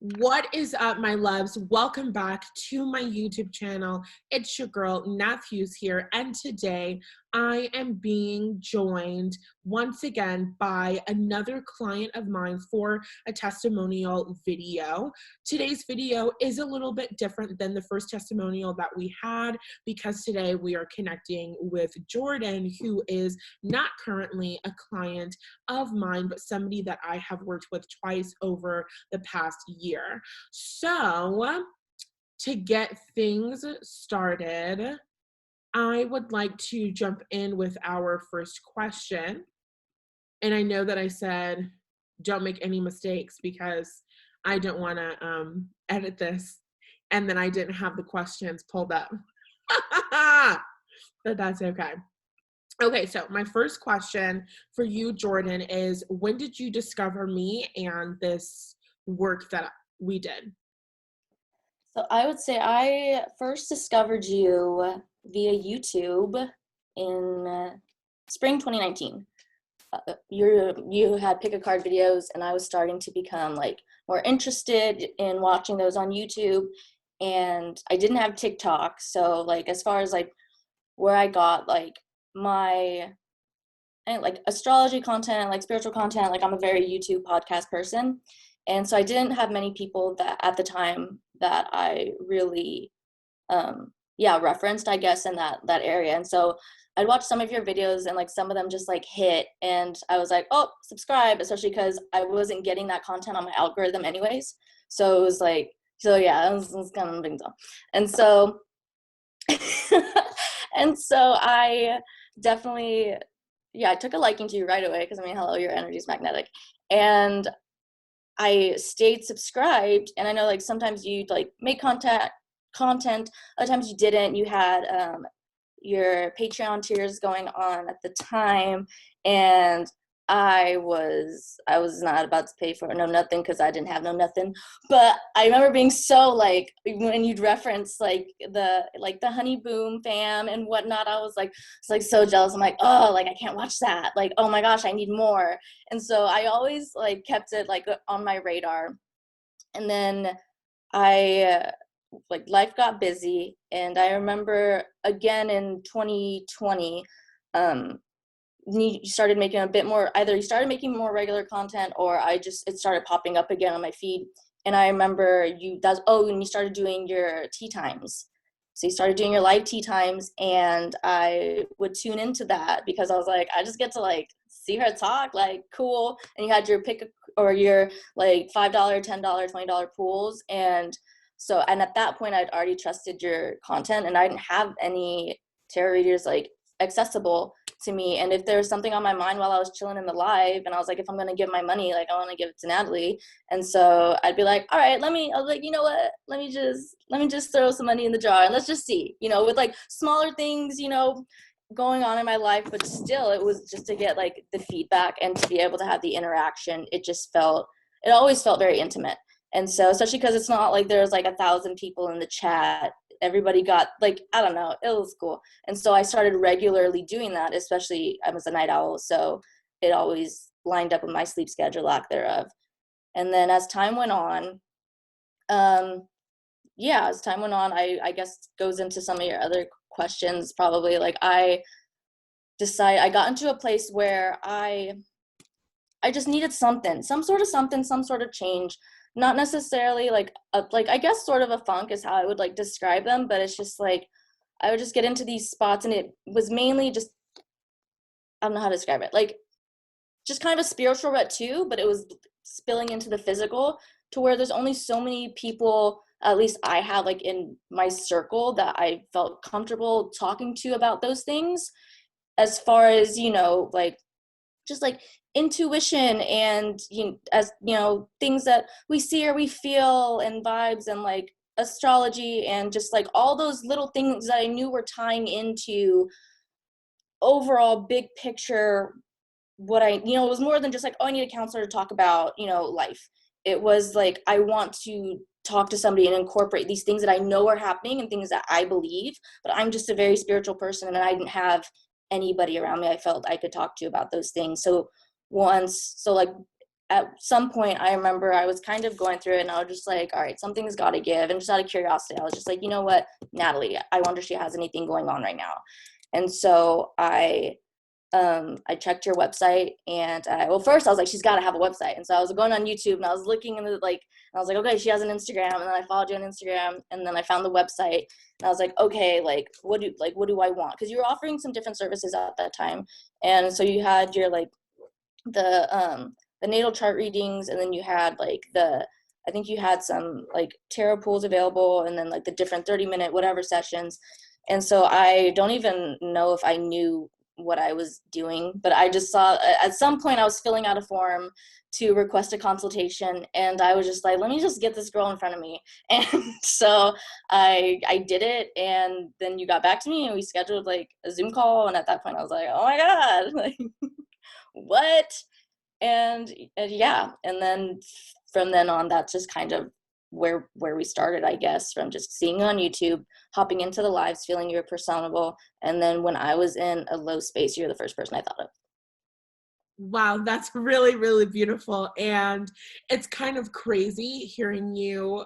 What is up, my loves? Welcome back to my YouTube channel. It's your girl, Nath Hughes here, and today I am being joined once again by another client of mine for a testimonial video. Today's video is a little bit different than the first testimonial that we had because today we are connecting with Jordyn, who is not currently a client of mine, but somebody that I have worked with twice over the past year. So to get things started, I would like to jump in with our first question. And I know that I said, don't make any mistakes because I don't want to edit this. And then I didn't have the questions pulled up. But that's okay. Okay, so my first question for you, Jordyn, is when did you discover me and this work that we did? So I would say I first discovered you via YouTube in spring 2019. You had pick a card videos, and I was starting to become like more interested in watching those on YouTube. And I didn't have TikTok, so like as far as like where I got like my like astrology content, like spiritual content, like I'm a very YouTube podcast person. And so I didn't have many people that at the time that I really referenced, I guess, in that area. And so I'd watch some of your videos, and like some of them just like hit, and I was like, oh, subscribe, especially because I wasn't getting that content on my algorithm anyways. So it was like, so yeah, it was kind of a big deal. And so and so I definitely, I took a liking to you right away because I mean, hello, your energy is magnetic. And I stayed subscribed, and I know like sometimes you'd like make content, other times you didn't. You had your Patreon tiers going on at the time, and I was not about to pay for no nothing because I didn't have no nothing. But I remember being so like when you'd reference like the Honey Boom fam and whatnot, I was like so jealous. I'm like, oh, like I can't watch that. Like, oh my gosh, I need more. And so I always like kept it like on my radar. And then I like life got busy, and I remember again in 2020 you started making a bit more, either you started making more regular content or it started popping up again on my feed. And I remember and you started doing your tea times. So you started doing your live tea times, and I would tune into that because I was like, I just get to like see her talk, like cool. And you had your pick or your like $5, $10, $20 pools. And at that point I'd already trusted your content, and I didn't have any tarot readers like accessible to me. And if there was something on my mind while I was chilling in the live, and I was like, if I'm going to give my money, like I want to give it to Nathallie. And so I'd be like, all right, I was like, you know what, let me just throw some money in the jar and let's just see, with like smaller things, going on in my life. But still, it was just to get like the feedback and to be able to have the interaction. It always felt very intimate. And so, especially because it's not like there's like 1,000 people in the chat, everybody got like, I don't know, it was cool. And so I started regularly doing that, especially I was a night owl, so it always lined up with my sleep schedule, lack thereof. And then as time went on, I guess goes into some of your other questions probably. Like I got into a place where I just needed something, some sort of change. Not necessarily like I guess sort of a funk is how I would like describe them, but it's just like I would just get into these spots, and it was mainly just, I don't know how to describe it, like just kind of a spiritual rut too, but it was spilling into the physical, to where there's only so many people, at least I had like in my circle, that I felt comfortable talking to about those things, as far as like just like intuition and things that we see or we feel, and vibes, and like astrology, and just like all those little things that I knew were tying into overall big picture. What it was more than just like, oh, I need a counselor to talk about life. It was like, I want to talk to somebody and incorporate these things that I know are happening and things that I believe, but I'm just a very spiritual person, and I didn't have anybody around me I felt I could talk to about those things. So like at some point I remember I was kind of going through it and I was just like, all right, something's got to give. And just out of curiosity, I was just like, you know what, Nathallie, I wonder if she has anything going on right now. And so I checked your website and well, first I was like, she's got to have a website. And so I was going on YouTube and I was looking into like, and I was like, okay, she has an Instagram. And then I followed you on Instagram and then I found the website and I was like, okay, like, what do I want? Cause you were offering some different services at that time. And so you had your, like the natal chart readings. And then you had like I think you had some like tarot pools available and then like the different 30-minute whatever sessions. And so I don't even know if I knew what I was doing, but I just saw at some point I was filling out a form to request a consultation and I was just like, let me just get this girl in front of me. And so I did it and then you got back to me and we scheduled like a Zoom call and at that point I was like, oh my God, like what? And yeah, and then from then on that's just kind of where we started, I guess, from just seeing on YouTube, hopping into the lives, feeling you were personable, and then when I was in a low space, you're the first person I thought of. Wow, that's really, really beautiful. And it's kind of crazy hearing you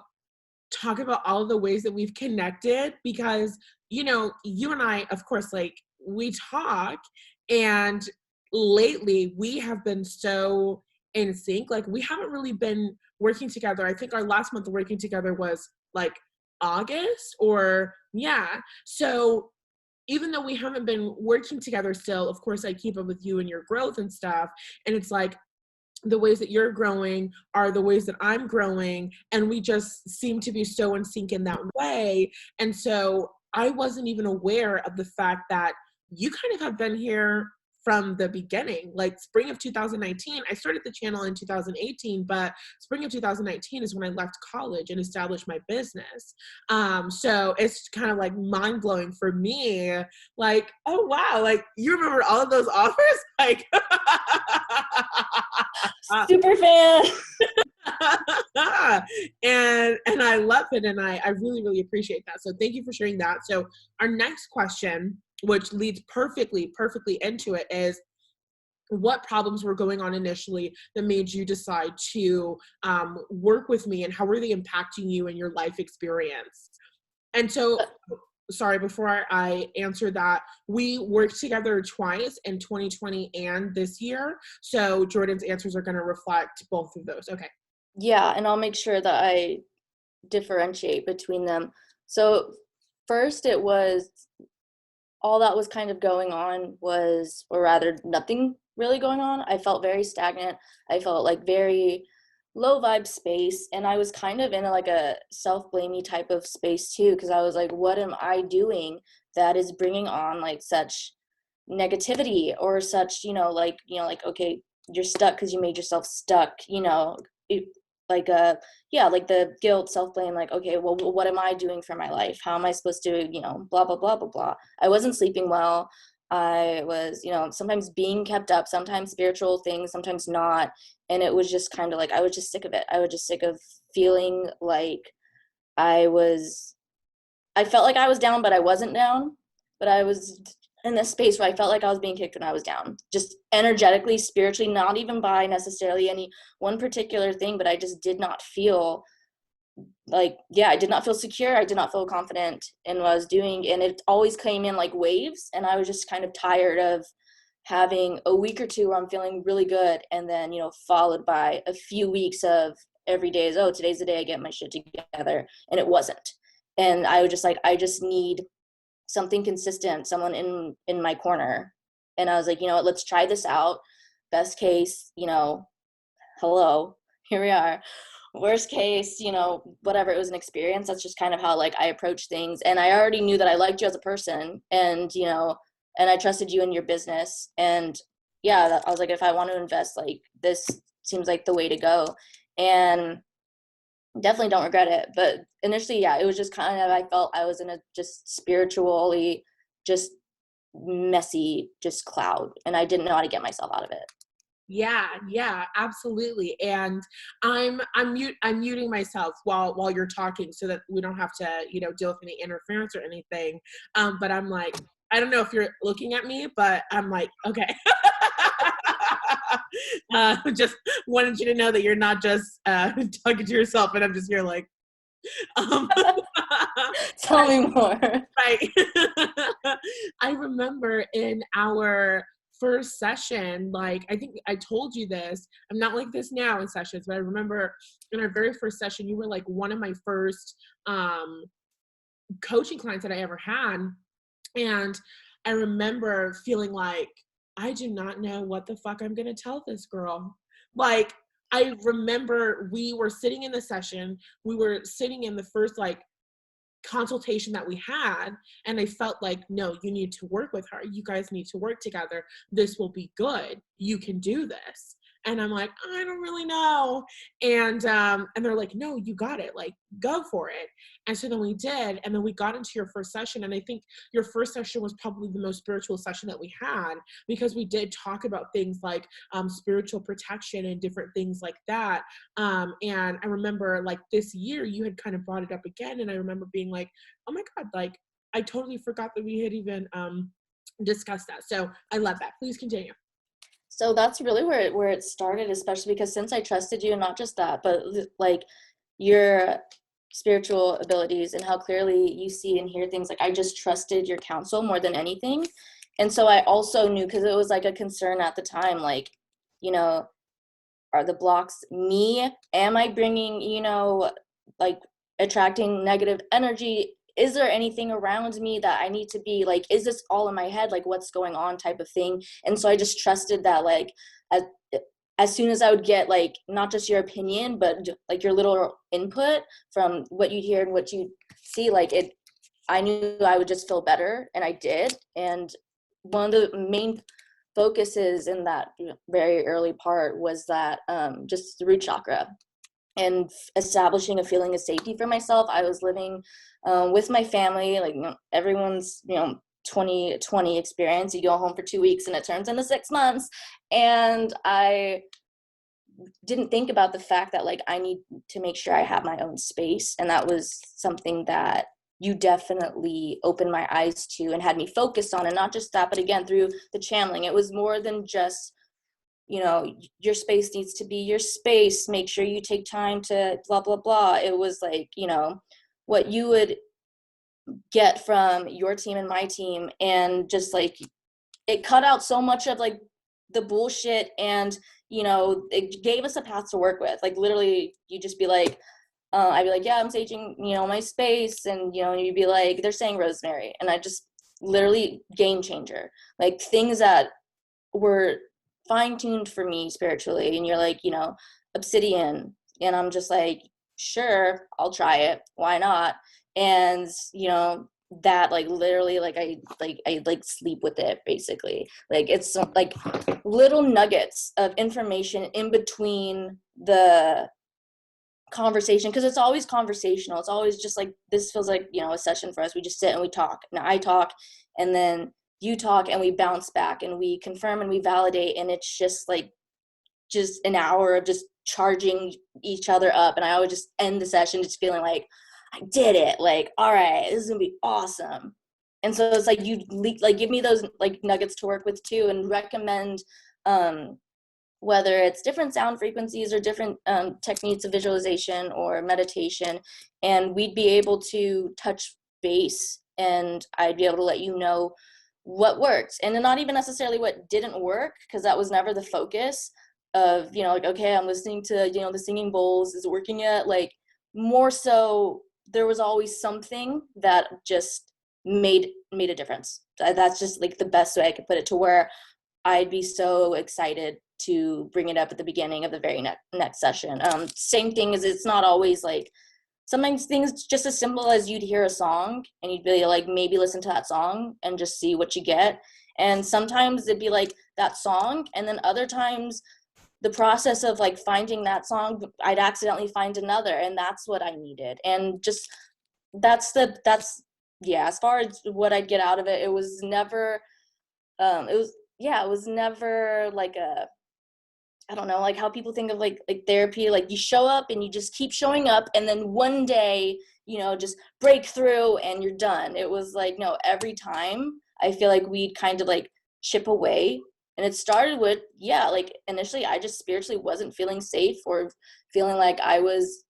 talk about all of the ways that we've connected because, you know, you and I, of course, like we talk and lately we have been so in sync. Like we haven't really been working together. I think our last month working together was like August or yeah. So even though we haven't been working together still, of course, I keep up with you and your growth and stuff. And it's like the ways that you're growing are the ways that I'm growing. And we just seem to be so in sync in that way. And so I wasn't even aware of the fact that you kind of have been here from the beginning, like spring of 2019. I started the channel in 2018, but spring of 2019 is when I left college and established my business. So it's kind of like mind blowing for me. Like, oh wow, like you remember all of those offers? Like, Super fan. and I love it, and I really really appreciate that. So thank you for sharing that. So our next question, which leads perfectly into it, is what problems were going on initially that made you decide to work with me, and how were they impacting you in your life experience? And so, sorry, before I answer that, we worked together twice in 2020 and this year. So Jordyn's answers are going to reflect both of those. Okay. Yeah, and I'll make sure that I differentiate between them. So first it was all that was kind of going on was, or rather nothing really going on. I felt very stagnant. I felt like very low vibe space. And I was kind of in like a self-blamey type of space too, because I was like, what am I doing that is bringing on like such negativity or such, like, okay, you're stuck because you made yourself stuck, it, like yeah, like the guilt, self-blame, like, okay, well, what am I doing for my life? How am I supposed to, blah blah blah blah blah. I wasn't sleeping well. I was, sometimes being kept up, sometimes spiritual things, sometimes not. And it was just kind of like, I was just sick of it. I was just sick of feeling like I felt like I was down, but I wasn't down. But I was in this space where I felt like I was being kicked when I was down, just energetically, spiritually, not even by necessarily any one particular thing, but I just did not feel like, yeah, I did not feel secure. I did not feel confident in what I was doing. And it always came in like waves. And I was just kind of tired of having a week or two where I'm feeling really good. And then, followed by a few weeks of every day is, oh, today's the day I get my shit together. And it wasn't. And I was just like, I just need something consistent, someone in my corner. And I was like, you know what, let's try this out. Best case, hello, here we are. Worst case, whatever, it was an experience. That's just kind of how like I approach things. And I already knew that I liked you as a person, and and I trusted you in your business. And yeah, I was like, if I want to invest, like this seems like the way to go. And definitely don't regret it. But initially, yeah, it was just kind of, I felt I was in a just spiritually just messy just cloud, and I didn't know how to get myself out of it. Yeah, absolutely. And I'm muting myself while you're talking so that we don't have to, deal with any interference or anything. But I'm like, I don't know if you're looking at me, but I'm like, okay. Just wanted you to know that you're not just talking to yourself, and I'm just here like, Tell me more. right. I remember in our first session, like, I think I told you this, I'm not like this now in sessions, but I remember in our very first session, you were like one of my first coaching clients that I ever had. And I remember feeling like, I do not know what the fuck I'm going to tell this girl. Like, I remember we were sitting in the session, we were sitting in the first like consultation that we had, and I felt like, no, you need to work with her, you guys need to work together, this will be good, you can do this. And I'm like, I don't really know. And they're like, no, you got it, like, go for it. And so then we did, and then we got into your first session, and I think your first session was probably the most spiritual session that we had, because we did talk about things like spiritual protection and different things like that. And I remember like this year you had kind of brought it up again, and I remember being like, oh my God, like, I totally forgot that we had even discussed that. So I love that. Please continue. So that's really where it started, especially because since I trusted you, and not just that, but like your spiritual abilities and how clearly you see and hear things, like I just trusted your counsel more than anything. And so I also knew, because it was like a concern at the time, like, you know, are the blocks me? Am I bringing, you know, like attracting negative energy? Is there anything around me that I need to be like, is this all in my head? Like, what's going on type of thing? And so I just trusted that, like, as soon as I would get like, not just your opinion, but like your little input from what you hear and what you see, like it, I knew I would just feel better, and I did. And one of the main focuses in that very early part was that just the root chakra, and establishing a feeling of safety for myself. I was living with my family, like, you know, everyone's, you know, 2020 experience. You go home for 2 weeks and it turns into 6 months. And I didn't think about the fact that, like, I need to make sure I have my own space. And that was something that you definitely opened my eyes to and had me focused on. And not just that, but again, through the channeling, it was more than just, you know, your space needs to be your space, make sure you take time to blah, blah, blah. It was like, you know, what you would get from your team and my team. And just like, it cut out so much of like the bullshit, and, you know, it gave us a path to work with. Like, literally, you just be like, I'd be like, yeah, I'm saging, you know, my space. And, you know, you'd be like, they're saying rosemary. And I just literally game changer, like things that were fine-tuned for me spiritually. And you're like, you know, obsidian. And I'm just like, sure, I'll try it. Why not? And, you know, that like literally like I sleep with it basically. Like, it's like little nuggets of information in between the conversation, because it's always conversational. It's always just like, this feels like, you know, a session for us. We just sit and we talk, and I talk, and then you talk, and we bounce back and we confirm and we validate. And it's just like, just an hour of just charging each other up. And I always just end the session just feeling like, I did it. Like, all right, this is gonna be awesome. And so it's like, you like give me those like nuggets to work with too, and recommend whether it's different sound frequencies or different techniques of visualization or meditation. And we'd be able to touch base, and I'd be able to let you know what worked, and not even necessarily what didn't work, because that was never the focus of, you know, like, okay, I'm listening to, you know, the singing bowls, is it working yet? Like, more so, there was always something that just made a difference. That's just like the best way I could put it, to where I'd be so excited to bring it up at the beginning of the very next session. Same thing is, it's not always like, sometimes things just as simple as you'd hear a song and you'd be like, maybe listen to that song and just see what you get. And sometimes it'd be like that song, and then other times the process of like finding that song, I'd accidentally find another, and that's what I needed. And just that's yeah, as far as what I'd get out of it, it was never it was never like a, I don't know, like how people think of like therapy, like you show up and you just keep showing up, and then one day, you know, just break through and you're done. It was like, no, every time I feel like we'd kind of like chip away And it started with, yeah, like initially I just spiritually wasn't feeling safe, or feeling like I was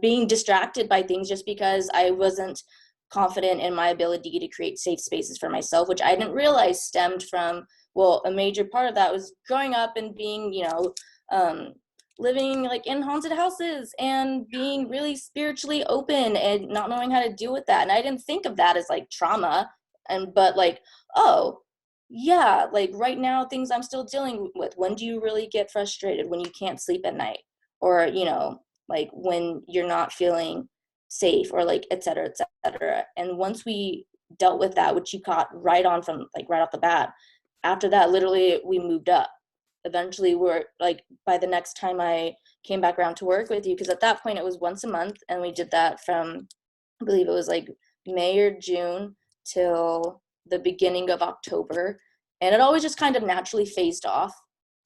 being distracted by things just because I wasn't confident in my ability to create safe spaces for myself, which I didn't realize stemmed from, well, a major part of that was growing up and being, living like in haunted houses and being really spiritually open and not knowing how to deal with that. And I didn't think of that as like trauma, but like, oh yeah, like right now things I'm still dealing with. When do you really get frustrated? When you can't sleep at night, or like when you're not feeling safe, or like et cetera, et cetera. And once we dealt with that, which you caught right on from like right off the bat, after that, literally we moved up. Eventually we're like, by the next time I came back around to work with you, because at that point it was once a month, and we did that from, I believe it was like May or June till the beginning of October. And it always just kind of naturally phased off.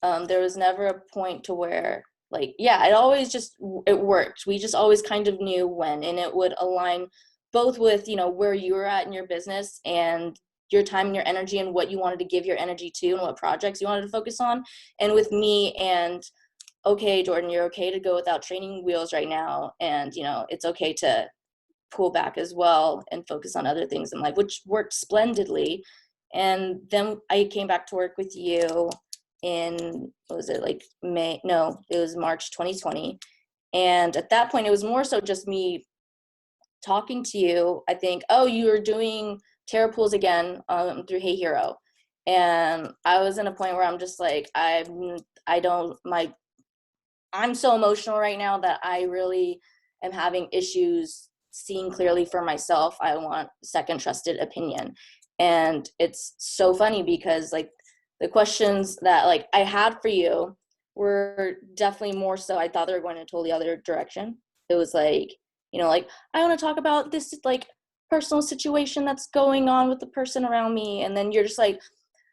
There was never a point to where, like, yeah, it always just, it worked. We just always kind of knew when, and it would align both with, where you were at in your business and your time and your energy and what you wanted to give your energy to and what projects you wanted to focus on. And with me, and okay, Jordyn, you're okay to go without training wheels right now. And, it's okay to pull back as well and focus on other things in life, which worked splendidly. And then I came back to work with you in, what was it, like May? No, it was March 2020. And at that point, it was more so just me talking to you. I think, oh, you were doing tarot pools again through Hey Hero. And I was in a point where I'm just like, I'm so emotional right now that I really am having issues seeing clearly for myself. I want second trusted opinion. And it's so funny because like the questions that like I had for you were definitely more so, I thought they were going in a totally other direction. It was like, like, I want to talk about this like personal situation that's going on with the person around me. And then you're just like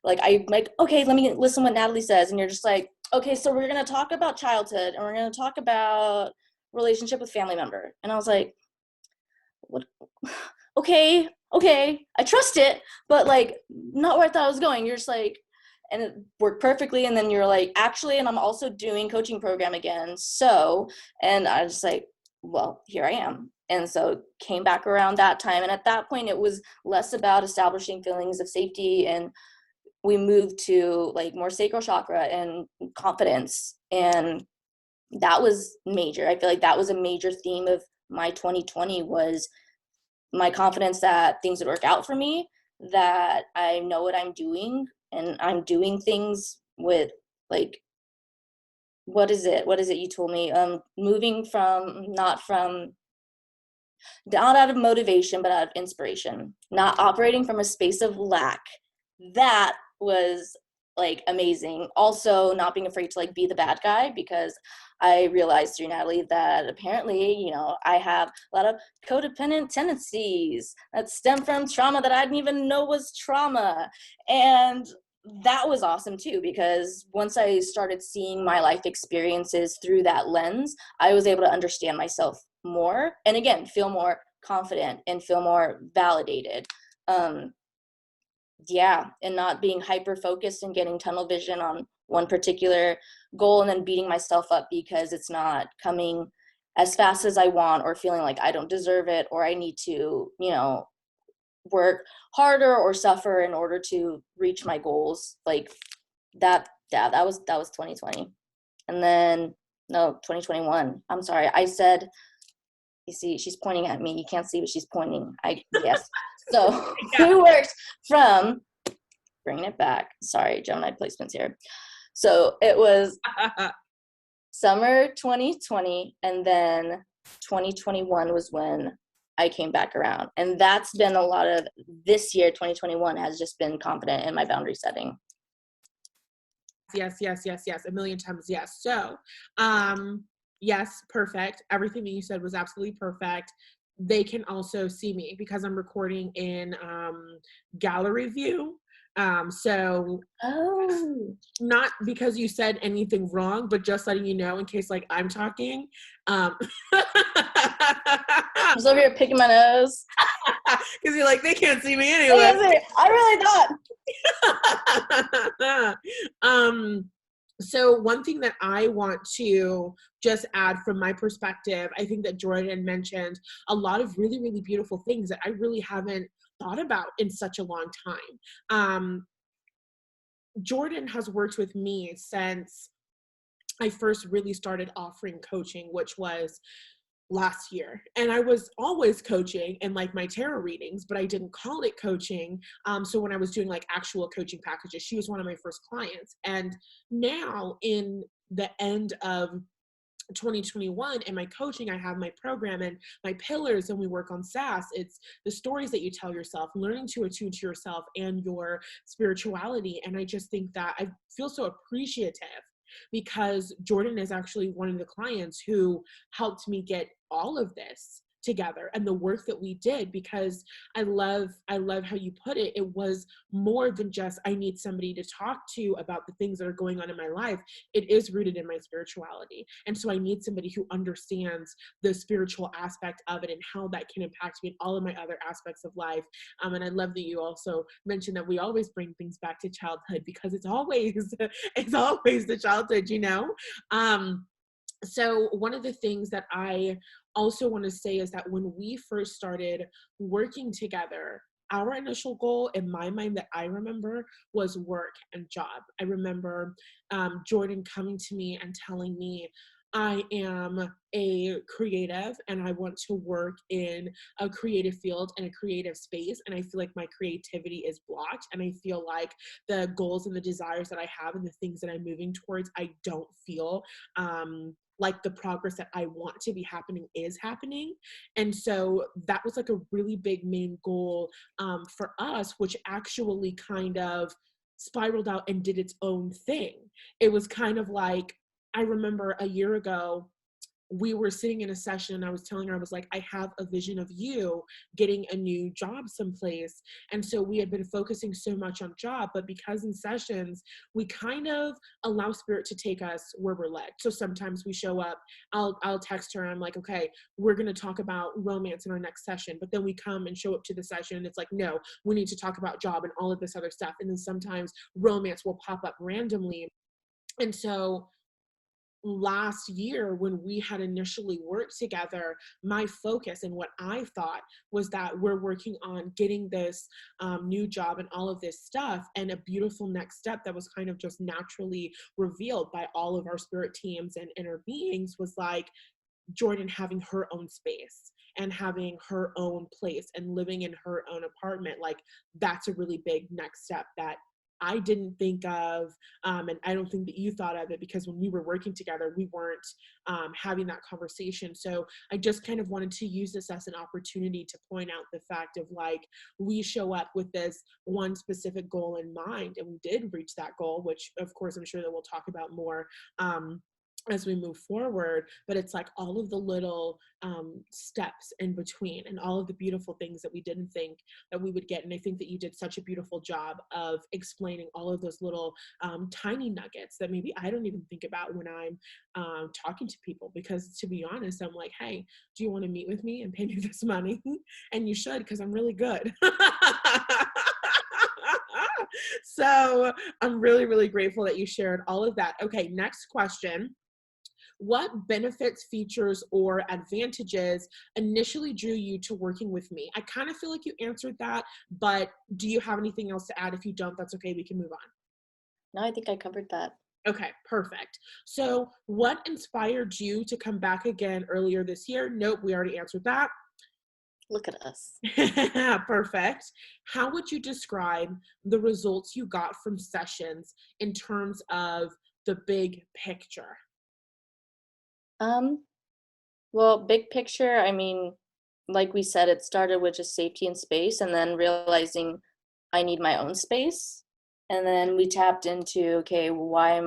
I'm like, okay, let me listen what Nathallie says. And you're just like, okay, so we're going to talk about childhood, and we're going to talk about relationship with family member. And I was like, what? Okay, I trust it, but like not where I thought I was going. You're just like, and it worked perfectly. And then you're like, actually, and I'm also doing coaching program again. So, and I was just like, well, here I am. And so came back around that time. And at that point, it was less about establishing feelings of safety, and we moved to like more sacral chakra and confidence. And that was major. I feel like that was a major theme of my 2020, was my confidence that things would work out for me, that I know what I'm doing, and I'm doing things with like, what is it you told me, moving from not out of motivation but out of inspiration, not operating from a space of lack. That was like amazing. Also not being afraid to like be the bad guy, because I realized through Nathallie that apparently, I have a lot of codependent tendencies that stem from trauma that I didn't even know was trauma. And that was awesome too, because once I started seeing my life experiences through that lens, I was able to understand myself more, and again, feel more confident and feel more validated. And not being hyper focused and getting tunnel vision on one particular goal and then beating myself up because it's not coming as fast as I want, or feeling like I don't deserve it, or I need to, work harder or suffer in order to reach my goals. Like that was 2020. And then, no, 2021. I'm sorry. I said, you see, she's pointing at me. You can't see, but she's pointing. Yes. So we worked from, bringing it back. Sorry, Gemini placements here. So it was summer 2020, and then 2021 was when I came back around. And that's been a lot of this year. 2021 has just been confident in my boundary setting. Yes. A million times yes. So, yes, perfect. Everything that you said was absolutely perfect. They can also see me because I'm recording in gallery view. So Oh. not because you said anything wrong, but just letting you know in case like I'm talking. Um, I was over here picking my nose. because you're like, they can't see me I anyway. guess I really thought. um, so one thing that I want to just add from my perspective, I think that Jordyn mentioned a lot of really, really beautiful things that I really haven't thought about in such a long time. Jordyn has worked with me since I first really started offering coaching, which was last year. And I was always coaching in like my tarot readings, but I didn't call it coaching. So when I was doing like actual coaching packages, she was one of my first clients. And now in the end of 2021 and my coaching, I have my program and my pillars, and we work on SAS. It's the stories that you tell yourself, learning to attune to yourself and your spirituality. And I just think that I feel so appreciative because Jordyn is actually one of the clients who helped me get all of this together and the work that we did, because I love how you put it. It was more than just I need somebody to talk to about the things that are going on in my life. It is rooted in my spirituality, and so I need somebody who understands the spiritual aspect of it and how that can impact me in all of my other aspects of life. And I love that you also mentioned that we always bring things back to childhood, because it's always it's always the childhood, you know. So one of the things that I also want to say is that when we first started working together, our initial goal in my mind that I remember was work and job. I remember Jordyn coming to me and telling me, I am a creative and I want to work in a creative field and a creative space. And I feel like my creativity is blocked. And I feel like the goals and the desires that I have and the things that I'm moving towards, I don't feel like the progress that I want to be happening is happening. And so that was like a really big main goal for us, which actually kind of spiraled out and did its own thing. It was kind of like, I remember a year ago, we were sitting in a session and I was telling her, I was like, I have a vision of you getting a new job someplace. And so we had been focusing so much on job, but because in sessions, we kind of allow spirit to take us where we're led. So sometimes we show up, I'll text her, I'm like, okay, we're going to talk about romance in our next session. But then we come and show up to the session and it's like, no, we need to talk about job and all of this other stuff. And then sometimes romance will pop up randomly. And so last year when we had initially worked together, my focus and what I thought was that we're working on getting this new job and all of this stuff, and a beautiful next step that was kind of just naturally revealed by all of our spirit teams and inner beings was like Jordyn having her own space and having her own place and living in her own apartment. Like that's a really big next step that I didn't think of, and I don't think that you thought of it, because when we were working together, we weren't having that conversation. So I just kind of wanted to use this as an opportunity to point out the fact of like, we show up with this one specific goal in mind, and we did reach that goal, which of course I'm sure that we'll talk about more as we move forward. But it's like all of the little steps in between and all of the beautiful things that we didn't think that we would get. And I think that you did such a beautiful job of explaining all of those little tiny nuggets that maybe I don't even think about when I'm talking to people, because to be honest, I'm like, hey, do you want to meet with me and pay me this money? And you should, because I'm really good. So I'm really, really grateful that you shared all of that. Okay, next question. What benefits, features, or advantages initially drew you to working with me? I kind of feel like you answered that, but do you have anything else to add? If you don't, that's okay. We can move on. No, I think I covered that. Okay, perfect. So what inspired you to come back again earlier this year? Nope, we already answered that. Look at us. Perfect. How would you describe the results you got from sessions in terms of the big picture? Um, well, big picture, I mean, like we said, it started with just safety and space, and then realizing I need my own space. And then we tapped into, okay, well,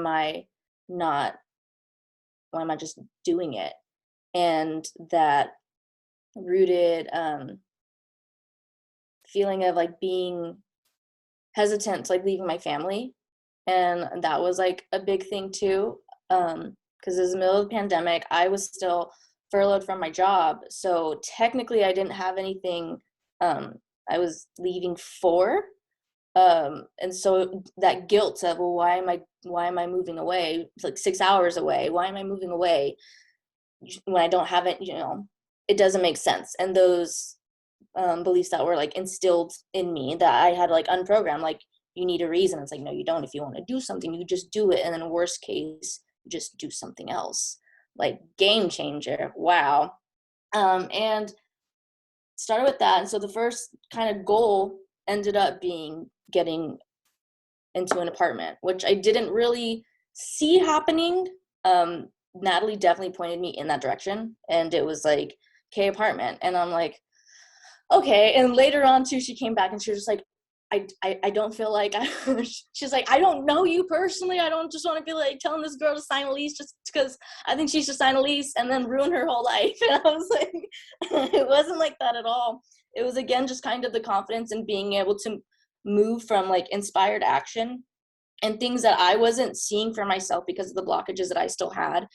not, why am I just doing it? And that rooted feeling of like being hesitant to like leaving my family, and that was like a big thing too, because it was the middle of the pandemic. I was still furloughed from my job, so technically I didn't have anything I was leaving for, and so that guilt of, well, why am I moving away? It's like 6 hours away. Why am I moving away when I don't have it? It doesn't make sense. And those beliefs that were like instilled in me that I had like unprogrammed, like, you need a reason. It's like, no, you don't. If you want to do something, you just do it. And then worst case, just do something else. Like, game changer. Wow. And started with that. And so the first kind of goal ended up being getting into an apartment, which I didn't really see happening. Nathallie definitely pointed me in that direction, and it was like, okay, apartment. And I'm like, okay. And later on too, she came back and she was just like, I don't feel like she's like, I don't know you personally. I don't just want to be like telling this girl to sign a lease just because I think she should sign a lease and then ruin her whole life. And I was like, it wasn't like that at all. It was, again, just kind of the confidence and being able to move from like inspired action and things that I wasn't seeing for myself because of the blockages that I still had,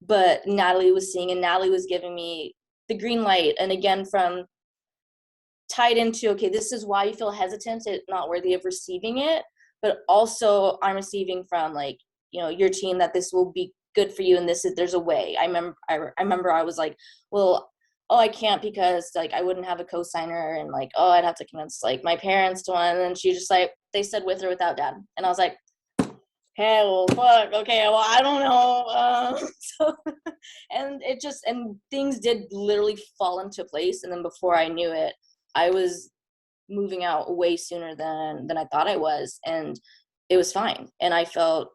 but Nathallie was seeing, and Nathallie was giving me the green light. And again, from tied into, okay, this is why you feel hesitant, it's not worthy of receiving it, but also I'm receiving from like, your team, that this will be good for you, and there's a way. I remember I was like, well, oh, I can't because like I wouldn't have a co-signer, and like, oh, I'd have to convince like my parents to one, and then she just like, they said with or without dad, and I was like, hey, well, fuck, okay, well, I don't know. So, and things did literally fall into place, and then before I knew it, I was moving out way sooner than I thought I was, and it was fine. And I felt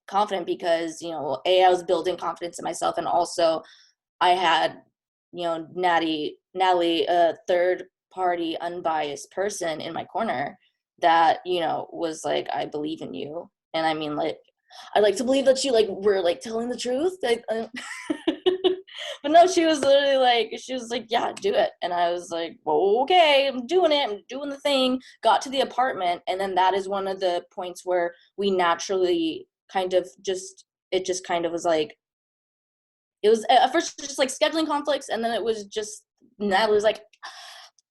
confident because, I was building confidence in myself, and also I had, Nathallie, a third party, unbiased person in my corner that, was like, I believe in you. And I mean, like, I like to believe that she like were like telling the truth. Like, but no, she was like, yeah, do it. And I was like, well, okay, I'm doing it. I'm doing the thing. Got to the apartment. And then that is one of the points where we naturally it just kind of was like, it was at first just like scheduling conflicts. And then it was just, Nathallie was like,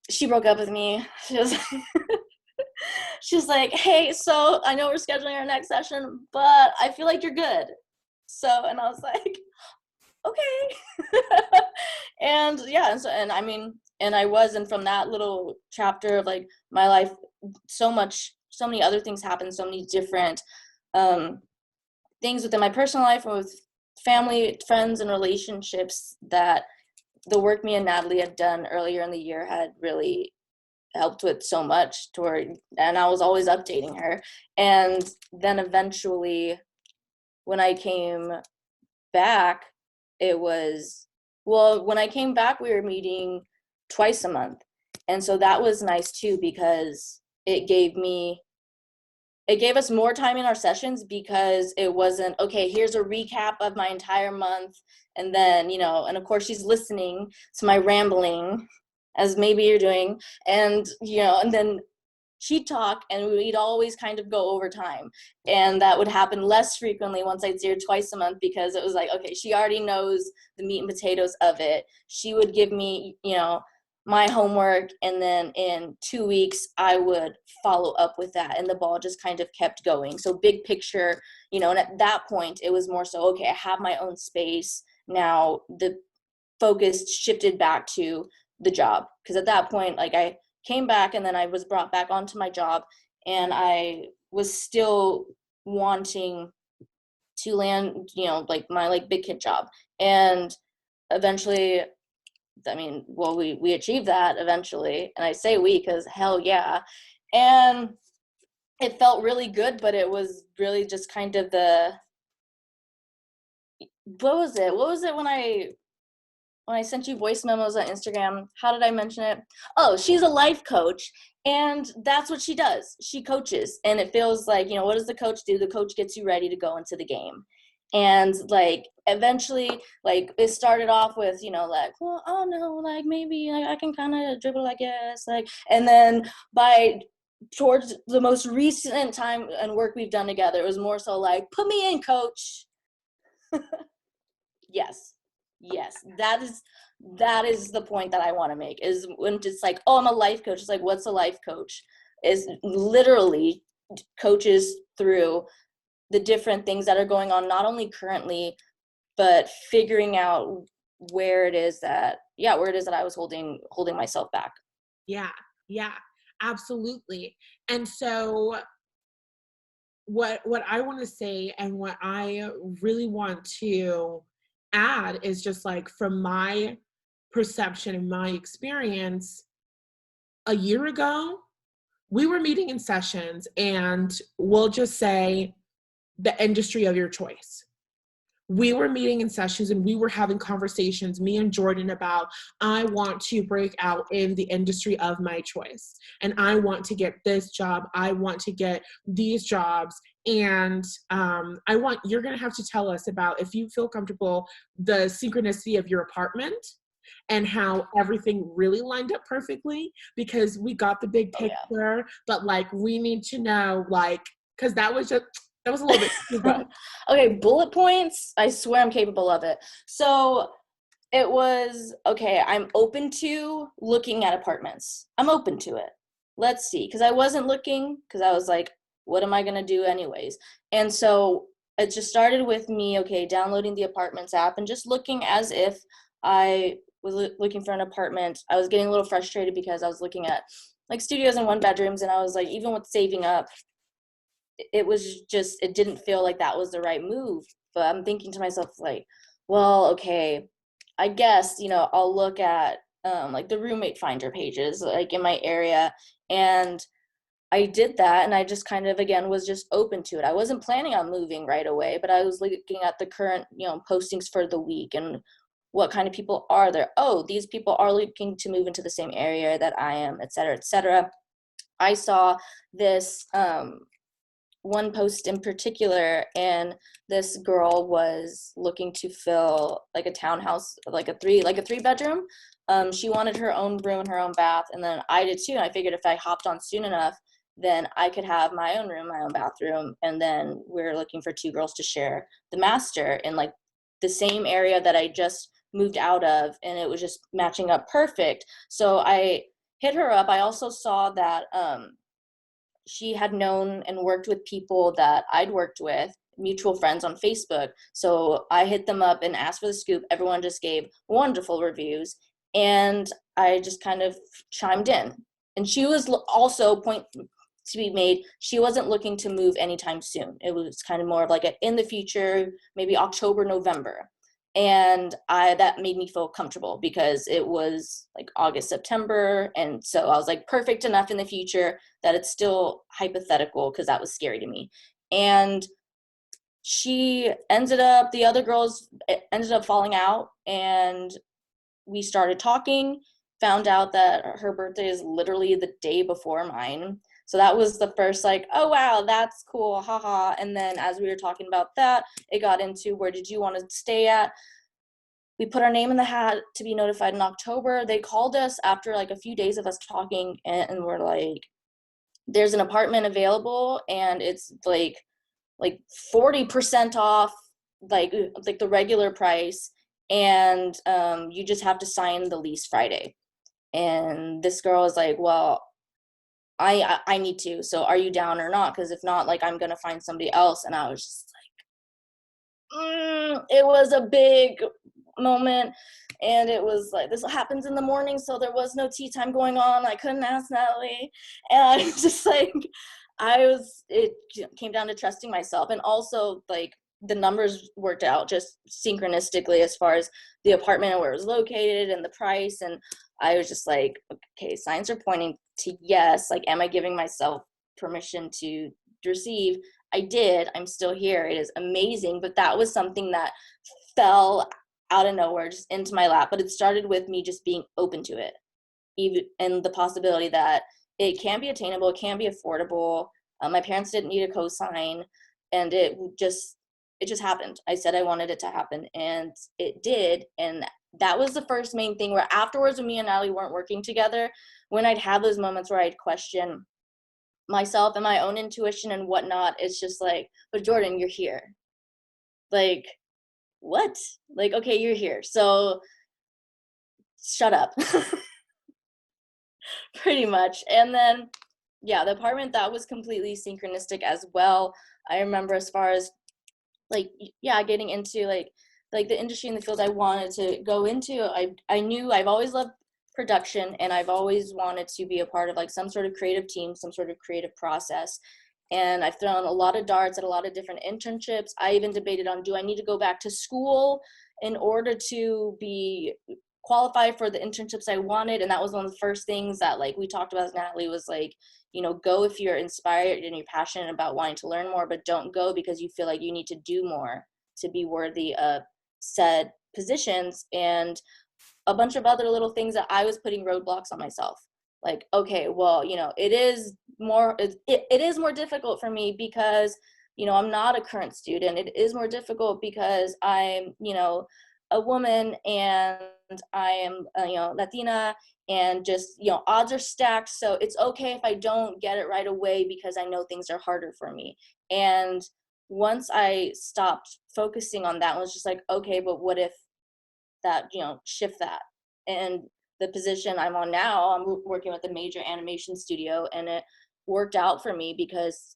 she broke up with me. She's like, hey, so I know we're scheduling our next session, but I feel like you're good. So, and I was like, okay. And yeah, and I mean, and from that little chapter of like my life, so many other things happened, so many different things within my personal life and with family, friends, and relationships, that the work me and Nathallie had done earlier in the year had really helped with so much and I was always updating her. And then eventually when I came back, when I came back, we were meeting twice a month. And so that was nice too, because it gave us more time in our sessions, because it wasn't, okay, here's a recap of my entire month. And then, and of course she's listening to my rambling, as maybe you're doing. And, and then she'd talk and we'd always kind of go over time. And that would happen less frequently once I'd see her twice a month, because it was like, okay, she already knows the meat and potatoes of it. She would give me, my homework, and then in 2 weeks I would follow up with that, and the ball just kind of kept going. So big picture, and at that point it was more so, okay, I have my own space now. The focus shifted back to the job, because at that point, like, I came back and then I was brought back onto my job, and I was still wanting to land, like my like big kid job. And eventually, I mean, well, we achieved that eventually, and I say we because hell yeah. And it felt really good, but it was really just kind of what was it when I sent you voice memos on Instagram? How did I mention it? Oh, she's a life coach, and that's what she does. She coaches, and it feels like, what does the coach do? The coach gets you ready to go into the game. And like eventually, like, it started off with, like, well, oh no, like maybe I can kind of dribble, I guess, like, and then by towards the most recent time and work we've done together, it was more so like, put me in, coach. Yes. Yes. That is the point that I want to make, is when it's like, oh, I'm a life coach. It's like, what's a life coach? Is literally coaches through the different things that are going on, not only currently, but figuring out where it is that I was holding myself back. Yeah, yeah, absolutely. And so what I want to say and what I really want to add is just like from my perception and my experience, a year ago, we were meeting in sessions and we'll just say the industry of your choice. We were meeting in sessions and we were having conversations, me and Jordyn, about I want to break out in the industry of my choice. And I want to get this job. I want to get these jobs. And you're going to have to tell us about, if you feel comfortable, the synchronicity of your apartment and how everything really lined up perfectly, because we got the big picture, yeah. but like we need to know, like, because that was a little bit too good. Okay, bullet points. I swear I'm capable of it. So it was, okay, I'm open to looking at apartments. I'm open to it. Let's see. Because I wasn't looking, because I was like, what am I going to do anyways? And so it just started with me, okay, downloading the apartments app and just looking as if I was looking for an apartment. I was getting a little frustrated because I was looking at like studios and one bedrooms, and I was like, even with saving up, it didn't feel like that was the right move. But I'm thinking to myself, like, well, okay, I guess, I'll look at like the roommate finder pages like in my area. And I did that, and I just kind of, again, was just open to it. I wasn't planning on moving right away, but I was looking at the current, postings for the week and what kind of people are there. Oh, these people are looking to move into the same area that I am, et cetera, et cetera. I saw this one post in particular, and this girl was looking to fill like a townhouse, like a three bedroom. She wanted her own room and her own bath, and then I did too. And I figured if I hopped on soon enough, then I could have my own room, my own bathroom, and then we're looking for two girls to share the master in like the same area that I just moved out of, and it was just matching up perfect. So I hit her up. I also saw that she had known and worked with people that I'd worked with, mutual friends on Facebook. So I hit them up and asked for the scoop. Everyone just gave wonderful reviews. And I just kind of chimed in. And she was also, point to be made, she wasn't looking to move anytime soon. It was kind of more of like in the future, maybe October, November. And that made me feel comfortable because it was like August, September. And so I was like, perfect enough in the future that it's still hypothetical, because that was scary to me. And the other girls ended up falling out, and we started talking, found out that her birthday is literally the day before mine. So that was the first, like, oh, wow, that's cool, haha. And then as we were talking about that, it got into, where did you want to stay at? We put our name in the hat to be notified in October. They called us after like a few days of us talking, and we're like, there's an apartment available, and it's like 40% off, like the regular price, and you just have to sign the lease Friday. And this girl was like, well, I need to, so are you down or not? Because if not, like, I'm gonna find somebody else. And I was just like, it was a big moment. And it was like, this happens in the morning, so there was no tea time going on. I couldn't ask Nathallie. And I was just like, it came down to trusting myself. And also, like, the numbers worked out just synchronistically as far as the apartment and where it was located and the price. And I was just like, okay, signs are pointing to yes. Like, am I giving myself permission to receive? I did. I'm still here. It is amazing. But that was something that fell out of nowhere, just into my lap. But it started with me just being open to it, even, and the possibility that it can be attainable, it can be affordable. My parents didn't need a cosign, and it just happened. I said I wanted it to happen, and it did. And that was the first main thing, where afterwards, when me and Nathallie weren't working together, when I'd have those moments where I'd question, myself and my own intuition and whatnot, it's just like, but Jordyn, you're here. Like, what? Like, okay, you're here. So shut up. Pretty much. And then, yeah, the apartment, that was completely synchronistic as well. I remember as far as like, yeah, getting into like the industry and the field I wanted to go into, I knew I've always loved production, and I've always wanted to be a part of like some sort of creative team, some sort of creative process. And I've thrown a lot of darts at a lot of different internships. I even debated on, do I need to go back to school in order to be qualified for the internships I wanted? And that was one of the first things that like we talked about as Nathallie, was like, go if you're inspired and you're passionate about wanting to learn more, but don't go because you feel like you need to do more to be worthy of said positions. And a bunch of other little things that I was putting roadblocks on myself. Like, okay, well, it is more difficult for me because, I'm not a current student. It is more difficult because I'm, a woman, and I am, Latina, and just, odds are stacked. So it's okay if I don't get it right away because I know things are harder for me. And once I stopped focusing on that, I was just like, okay, but what if that, shift that? And the position I'm on now, I'm working with a major animation studio, and it worked out for me because,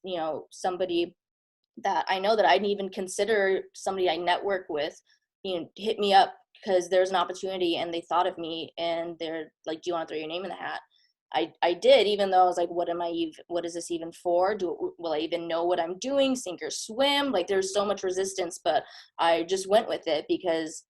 somebody that I know that I didn't even consider somebody I network with, hit me up because there's an opportunity and they thought of me, and they're like, do you want to throw your name in the hat? I did, even though I was like, what is this even for? Will I even know what I'm doing? Sink or swim? Like, there's so much resistance, but I just went with it because,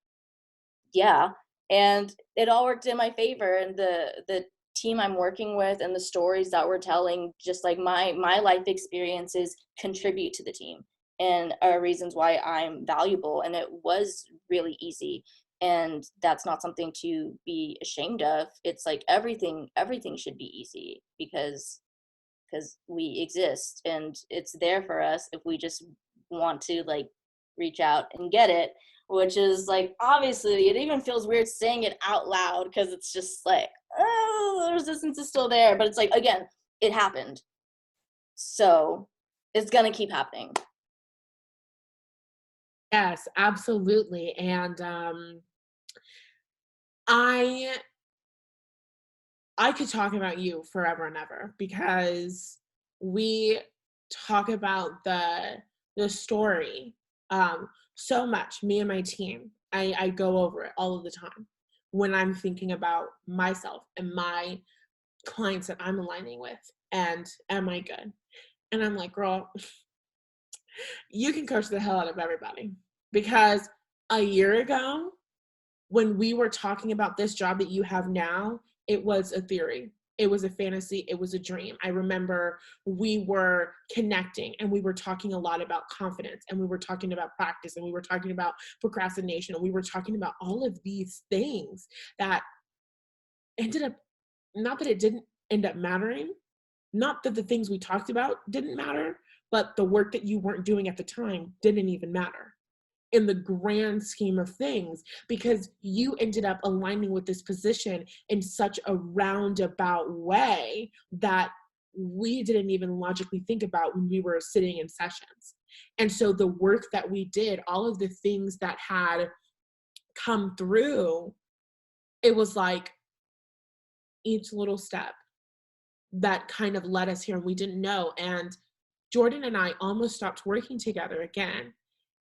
yeah. And it all worked in my favor, and the team I'm working with and the stories that we're telling, just like my life experiences, contribute to the team and are reasons why I'm valuable. And it was really easy, and that's not something to be ashamed of. It's like everything should be easy because we exist, and it's there for us if we just want to like reach out and get it. Which is like, obviously it even feels weird saying it out loud because it's just like, oh, the resistance is still there, but it's like, again, it happened, so it's gonna keep happening. Yes, absolutely. And I I could talk about you forever and ever because we talk about the story so much. Me and my team, I go over it all of the time when I'm thinking about myself and my clients that I'm aligning with, and am I good? And I'm like, girl, you can coach the hell out of everybody, because a year ago, when we were talking about this job that you have now, it was a theory. It was a fantasy. It was a dream. I remember we were connecting and we were talking a lot about confidence, and we were talking about practice, and we were talking about procrastination, and we were talking about all of these things that ended up, not that it didn't end up mattering, not that the things we talked about didn't matter, but the work that you weren't doing at the time didn't even matter in the grand scheme of things, because you ended up aligning with this position in such a roundabout way that we didn't even logically think about when we were sitting in sessions. And so the work that we did, all of the things that had come through, it was like each little step that kind of led us here, and we didn't know. And Jordyn and I almost stopped working together again.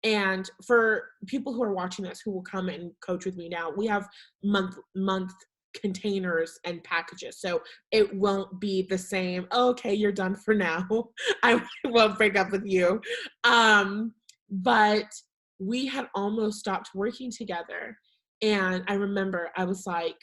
And for people who are watching this, who will come and coach with me now, we have month containers and packages. So it won't be the same, oh, okay, you're done for now. I won't break up with you. But we had almost stopped working together. And I remember I was like,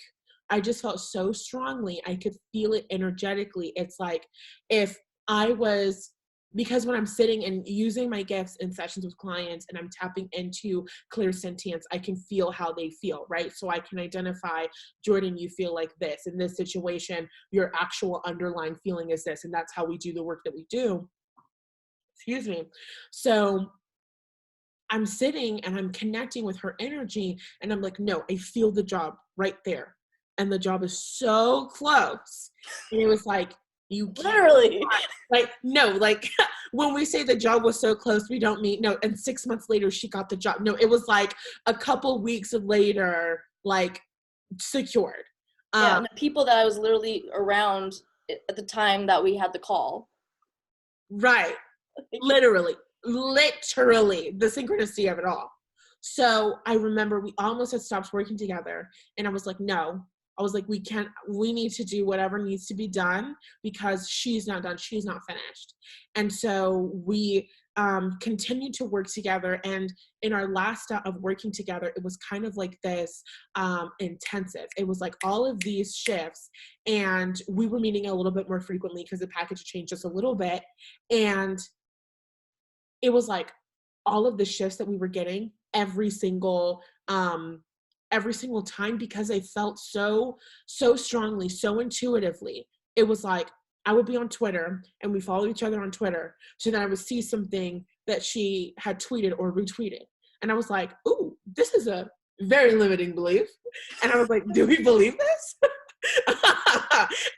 I just felt so strongly. I could feel it energetically. It's like if I was, because when I'm sitting and using my gifts in sessions with clients and I'm tapping into clear sentience, I can feel how they feel, right? So I can identify, Jordyn, you feel like this. In this situation, your actual underlying feeling is this. And that's how we do the work that we do. Excuse me. So I'm sitting and I'm connecting with her energy, and I'm like, no, I feel the job right there. And the job is so close. And it was like, You can't. Literally. Like, no, like when we say the job was so close, we don't mean, no, and 6 months later she got the job. No, it was like a couple weeks later, like secured. Yeah, and the people that I was literally around at the time that we had the call. Right. Literally, the synchronicity of it all. So I remember we almost had stopped working together, and I was like, no. I was like, we need to do whatever needs to be done because she's not done. She's not finished. And so we continued to work together. And in our last step of working together, it was kind of like this intensive. It was like all of these shifts, and we were meeting a little bit more frequently because the package changed just a little bit. And it was like all of the shifts that we were getting every single time, because I felt so strongly, so intuitively. It was like I would be on Twitter and we follow each other on Twitter. So then I would see something that she had tweeted or retweeted. And I was like, ooh, this is a very limiting belief. And I was like, do we believe this?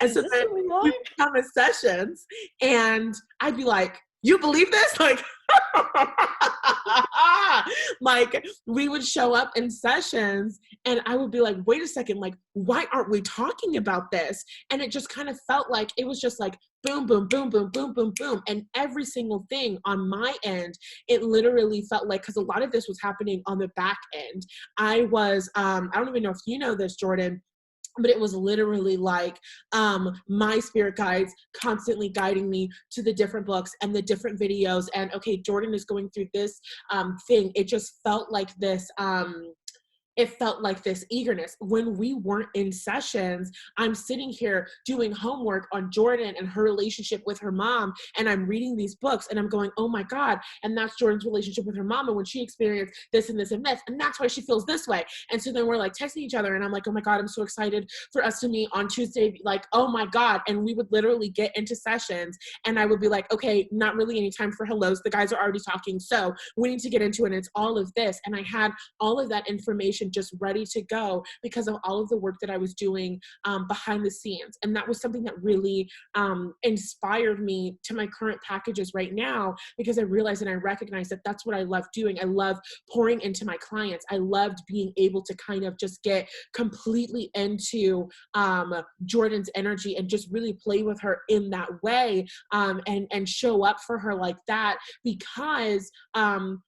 And so then we would come in sessions and I'd be like, you believe this? Like, like we would show up in sessions and I would be like, wait a second, like, why aren't we talking about this? And it just kind of felt like it was just like boom, boom, boom, boom, boom, boom, boom. And every single thing on my end, it literally felt like, because a lot of this was happening on the back end. I was, I don't even know if you know this, Jordyn, but it was literally like my spirit guides constantly guiding me to the different books and the different videos. And okay, Jordyn is going through this thing. It just felt like this it felt like this eagerness. When we weren't in sessions, I'm sitting here doing homework on Jordyn and her relationship with her mom, and I'm reading these books and I'm going, oh my God, and that's Jordyn's relationship with her mom, and when she experienced this and this and this, and that's why she feels this way. And so then we're like texting each other and I'm like, oh my God, I'm so excited for us to meet on Tuesday. Like, oh my God. And we would literally get into sessions and I would be like, okay, not really any time for hellos. The guys are already talking. So we need to get into it. And it's all of this. And I had all of that information just ready to go because of all of the work that I was doing behind the scenes. And that was something that really inspired me to my current packages right now, because I realized and I recognized that that's what I love doing. I love pouring into my clients. I loved being able to kind of just get completely into Jordyn's energy and just really play with her in that way, and show up for her like that, because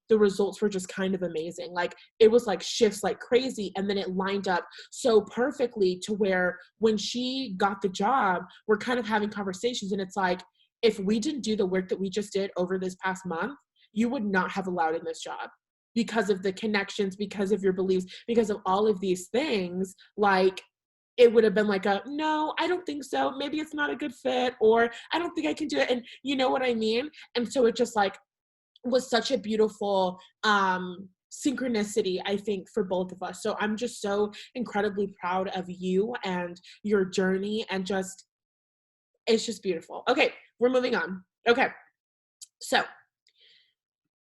the results were just kind of amazing. Like, it was like shifts like crazy, and then it lined up so perfectly to where when she got the job, we're kind of having conversations, and it's like, if we didn't do the work that we just did over this past month, you would not have allowed in this job, because of the connections, because of your beliefs, because of all of these things. Like, it would have been like a, no, I don't think so. Maybe it's not a good fit, or I don't think I can do it. And you know what I mean? And so it just like was such a beautiful synchronicity, I think, for both of us. So I'm just so incredibly proud of you and your journey, and just, it's just beautiful. Okay, we're moving on. Okay, so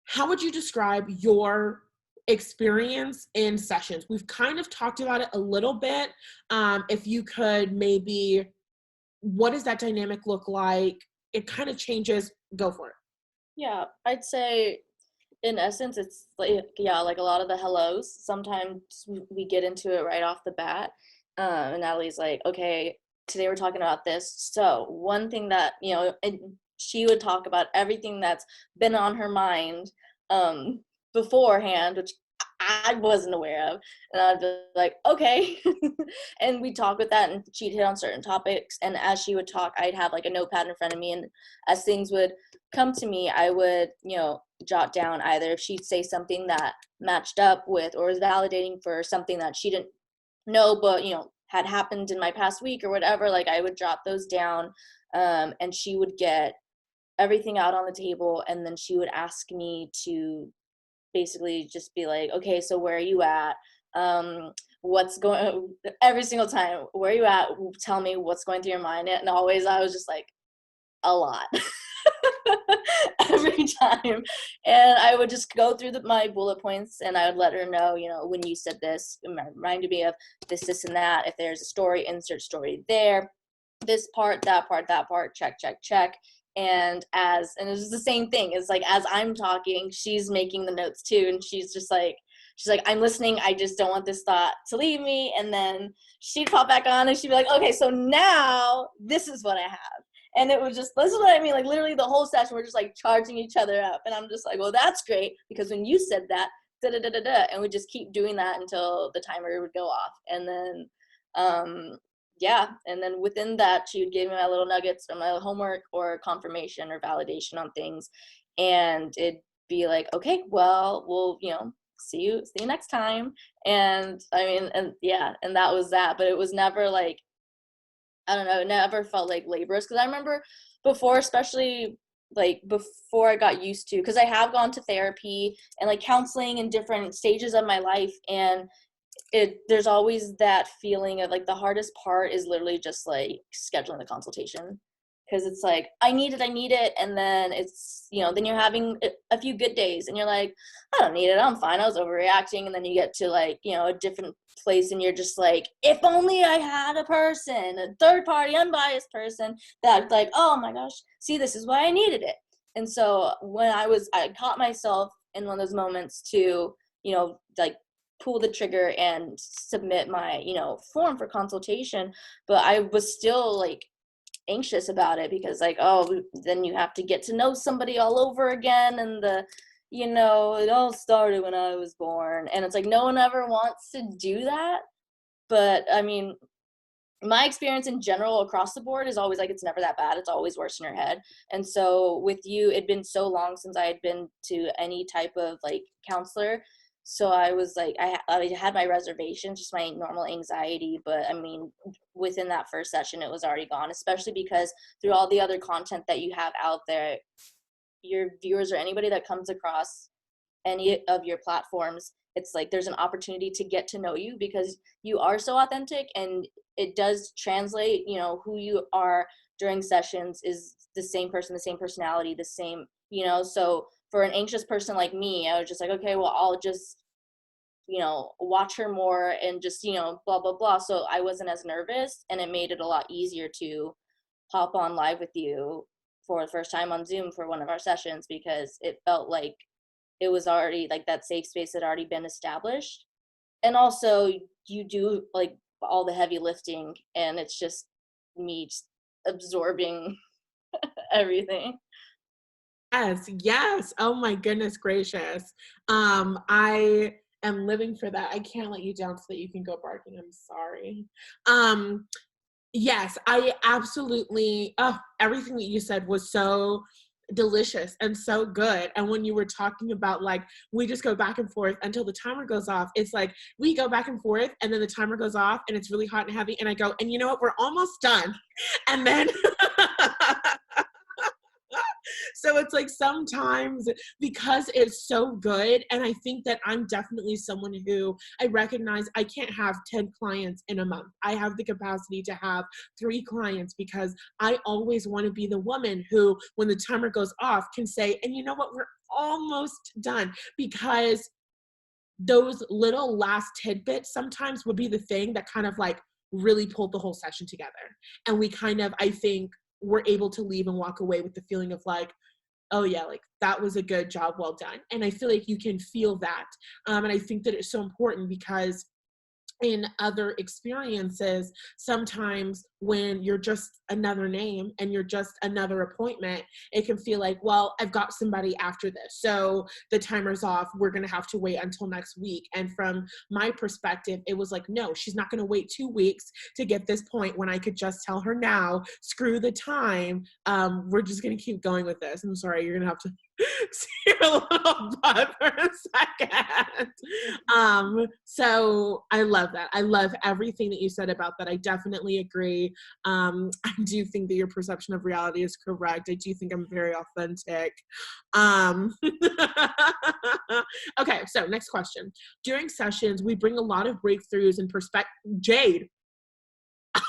how would you describe your experience in sessions? We've kind of talked about it a little bit. If you could maybe, what does that dynamic look like? It kind of changes. Go for it. Yeah, I'd say in essence, it's like, yeah, like a lot of the hellos. Sometimes we get into it right off the bat. And Nathalie's like, okay, today we're talking about this. So one thing that, and she would talk about everything that's been on her mind beforehand, which I wasn't aware of. And I'd be like, okay. And we talk with that, and she'd hit on certain topics. And as she would talk, I'd have like a notepad in front of me. And as things would come to me, I would, jot down either if she'd say something that matched up with or was validating for something that she didn't know, but, had happened in my past week or whatever. Like, I would jot those down, and she would get everything out on the table. And then she would ask me to basically just be like, okay, so where are you at? What's going, every single time, where are you at? Tell me what's going through your mind. And always I was just like, a lot. Every time. And I would just go through my bullet points, and I would let her know, when you said this, it reminded me of this, and that. If there's a story, insert story there. this part, that part, that part, check, check, check. And it was the same thing. It's like, as I'm talking, she's making the notes too. And she's like, I'm listening. I just don't want this thought to leave me. And then she'd pop back on and she'd be like, okay, so now this is what I have. And it was just, this is what I mean. Like literally the whole session, we're just like charging each other up. And I'm just like, well, that's great. Because when you said that, da da da da da, and we just keep doing that until the timer would go off. And then, yeah, and then within that, she would give me my little nuggets or my homework or confirmation or validation on things, and it'd be like, okay, well, we'll, see you next time. And I mean, and yeah, and that was that. But it was never like, I don't know, it never felt like laborious, because I remember before, especially like before I got used to, because I have gone to therapy and like counseling in different stages of my life, and there's always that feeling of like the hardest part is literally just like scheduling the consultation, because it's like I need it, and then it's then you're having a few good days and you're like, I don't need it, I'm fine, I was overreacting. And then you get to like a different place and you're just like, if only I had a person, a third party unbiased person that's like, oh my gosh, see, this is why I needed it. And so when I caught myself in one of those moments to like pull the trigger and submit my form for consultation, but I was still like anxious about it, because like, oh, then you have to get to know somebody all over again, and it all started when I was born, and it's like no one ever wants to do that. But I mean, my experience in general across the board is always like, it's never that bad, it's always worse in your head. And so with you, it'd been so long since I had been to any type of like counselor. So I was like, I had my reservations, just my normal anxiety. But I mean, within that first session, it was already gone, especially because through all the other content that you have out there, your viewers or anybody that comes across any of your platforms, it's like there's an opportunity to get to know you, because you are so authentic, and it does translate, who you are during sessions is the same person, the same personality, the same, so for an anxious person like me, I was just like, okay, well, I'll just, watch her more and just, blah, blah, blah. So I wasn't as nervous, and it made it a lot easier to hop on live with you for the first time on Zoom for one of our sessions, because it felt like it was already like that safe space had already been established. And also you do like all the heavy lifting, and it's just me just absorbing everything. Yes. Oh my goodness gracious. I am living for that. I can't let you down so that you can go barking. I'm sorry. Yes, I absolutely, everything that you said was so delicious and so good. And when you were talking about like, we just go back and forth until the timer goes off, it's like we go back and forth and then the timer goes off and it's really hot and heavy. And I go, and you know what, we're almost done. And then so it's like sometimes because it's so good, and I think that I'm definitely someone who I recognize I can't have 10 clients in a month. I have the capacity to have 3 clients, because I always want to be the woman who, when the timer goes off, can say, and you know what, we're almost done. Because those little last tidbits sometimes would be the thing that kind of like really pulled the whole session together. And we kind of, I think, we're able to leave and walk away with the feeling of like, oh yeah, like that was a good job, well done. And I feel like you can feel that. And I think that it's so important, because in other experiences, sometimes when you're just another name and you're just another appointment, it can feel like, well, I've got somebody after this, so the timer's off, we're going to have to wait until next week. And from my perspective, it was like, no, she's not going to wait 2 weeks to get this point when I could just tell her now, screw the time, we're just going to keep going with this. I'm sorry, you're going to have to see a little butt for a second. So I love that. I love everything that you said about that. I definitely agree. I do think that your perception of reality is correct. I do think I'm very authentic. Okay, so next question. During sessions, we bring a lot of breakthroughs and perspective. Jade. Oh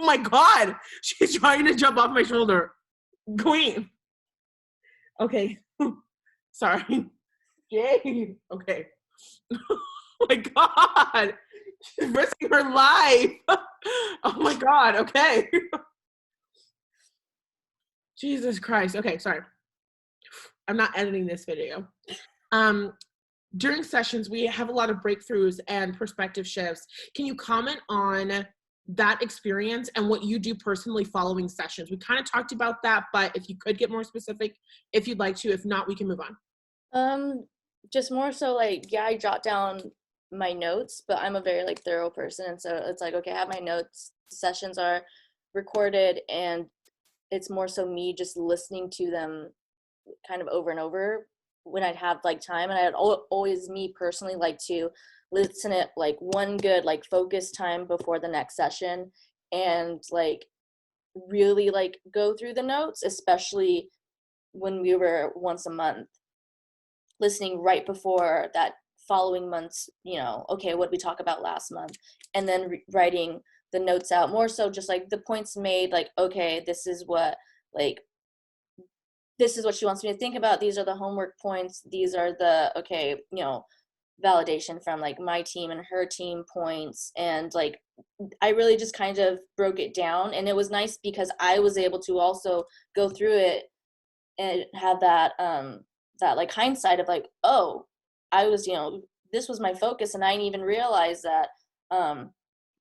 my God. She's trying to jump off my shoulder. Queen. Okay. Sorry. Jade. Okay. Oh my God. She's risking her life. Oh my God. Okay. Jesus Christ. Okay, sorry. I'm not editing this video. Um, During sessions, we have a lot of breakthroughs and perspective shifts. Can you comment on that experience and what you do personally following sessions? We kind of talked about that, but if you could get more specific, if you'd like to. If not, we can move on. Um, just more so like, yeah, I jot down my notes, but I'm a very like thorough person, and so it's like, okay, I have my notes. Sessions are recorded, and it's more so me just listening to them kind of over and over when I'd have like time, and I'd always me personally like to listen at like one good like focus time before the next session, and like really like go through the notes, especially when we were once a month listening right before that following month's, okay, what we talk about last month, and then writing the notes out, more so just like the points made, like, okay, like this is what she wants me to think about, these are the homework points, these are the, okay, validation from like my team and her team points, and like I really just kind of broke it down, and it was nice because I was able to also go through it and have that like hindsight of like, oh, I was, this was my focus, and I didn't even realize that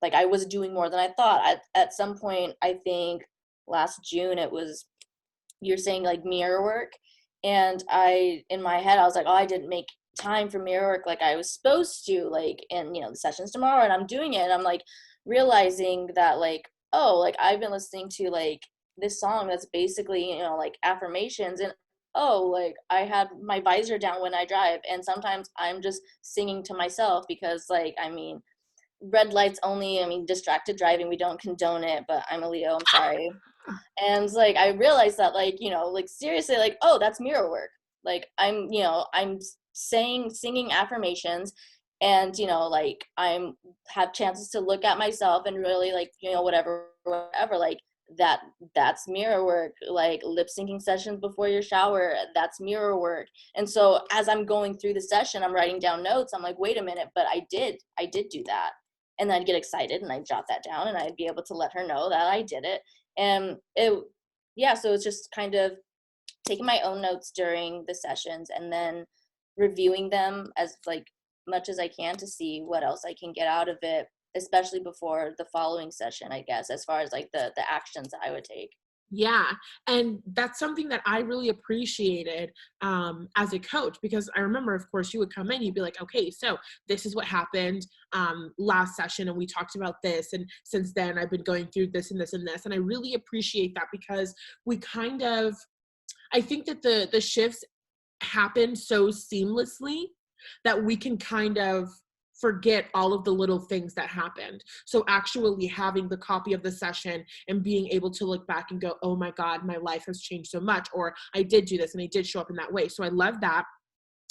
like I was doing more than I thought. At some point, I think last June, it was, you're saying like mirror work, and I, in my head, I was like, oh, I didn't make time for mirror work like I was supposed to, like, and the session's tomorrow, and I'm doing it, and I'm like realizing that like, oh, like I've been listening to like this song that's basically, like affirmations, and oh, like I had my visor down when I drive, and sometimes I'm just singing to myself because, like, I mean, red lights only, I mean, distracted driving, we don't condone it, but I'm a Leo, I'm sorry. And like I realized that, like, like seriously, like, oh, that's mirror work. Like I'm singing affirmations, and like I'm have chances to look at myself and really, like, whatever, like that's mirror work. Like lip syncing sessions before your shower, that's mirror work. And so as I'm going through the session, I'm writing down notes, I'm like, wait a minute, but I did do that. And then I'd get excited and I'd jot that down, and I'd be able to let her know that I did it. And yeah, so it's just kind of taking my own notes during the sessions, and then reviewing them as like much as I can to see what else I can get out of it, especially before the following session, I guess, as far as like the actions I would take. Yeah, and that's something that I really appreciated as a coach, because I remember, of course, you would come in, you'd be like, okay, so this is what happened last session, and we talked about this, and since then I've been going through this and this and this, and I really appreciate that, because we kind of, I think that the shifts happen so seamlessly that we can kind of forget all of the little things that happened. So actually having the copy of the session and being able to look back and go, oh my God, my life has changed so much, or I did do this and I did show up in that way. So I love that.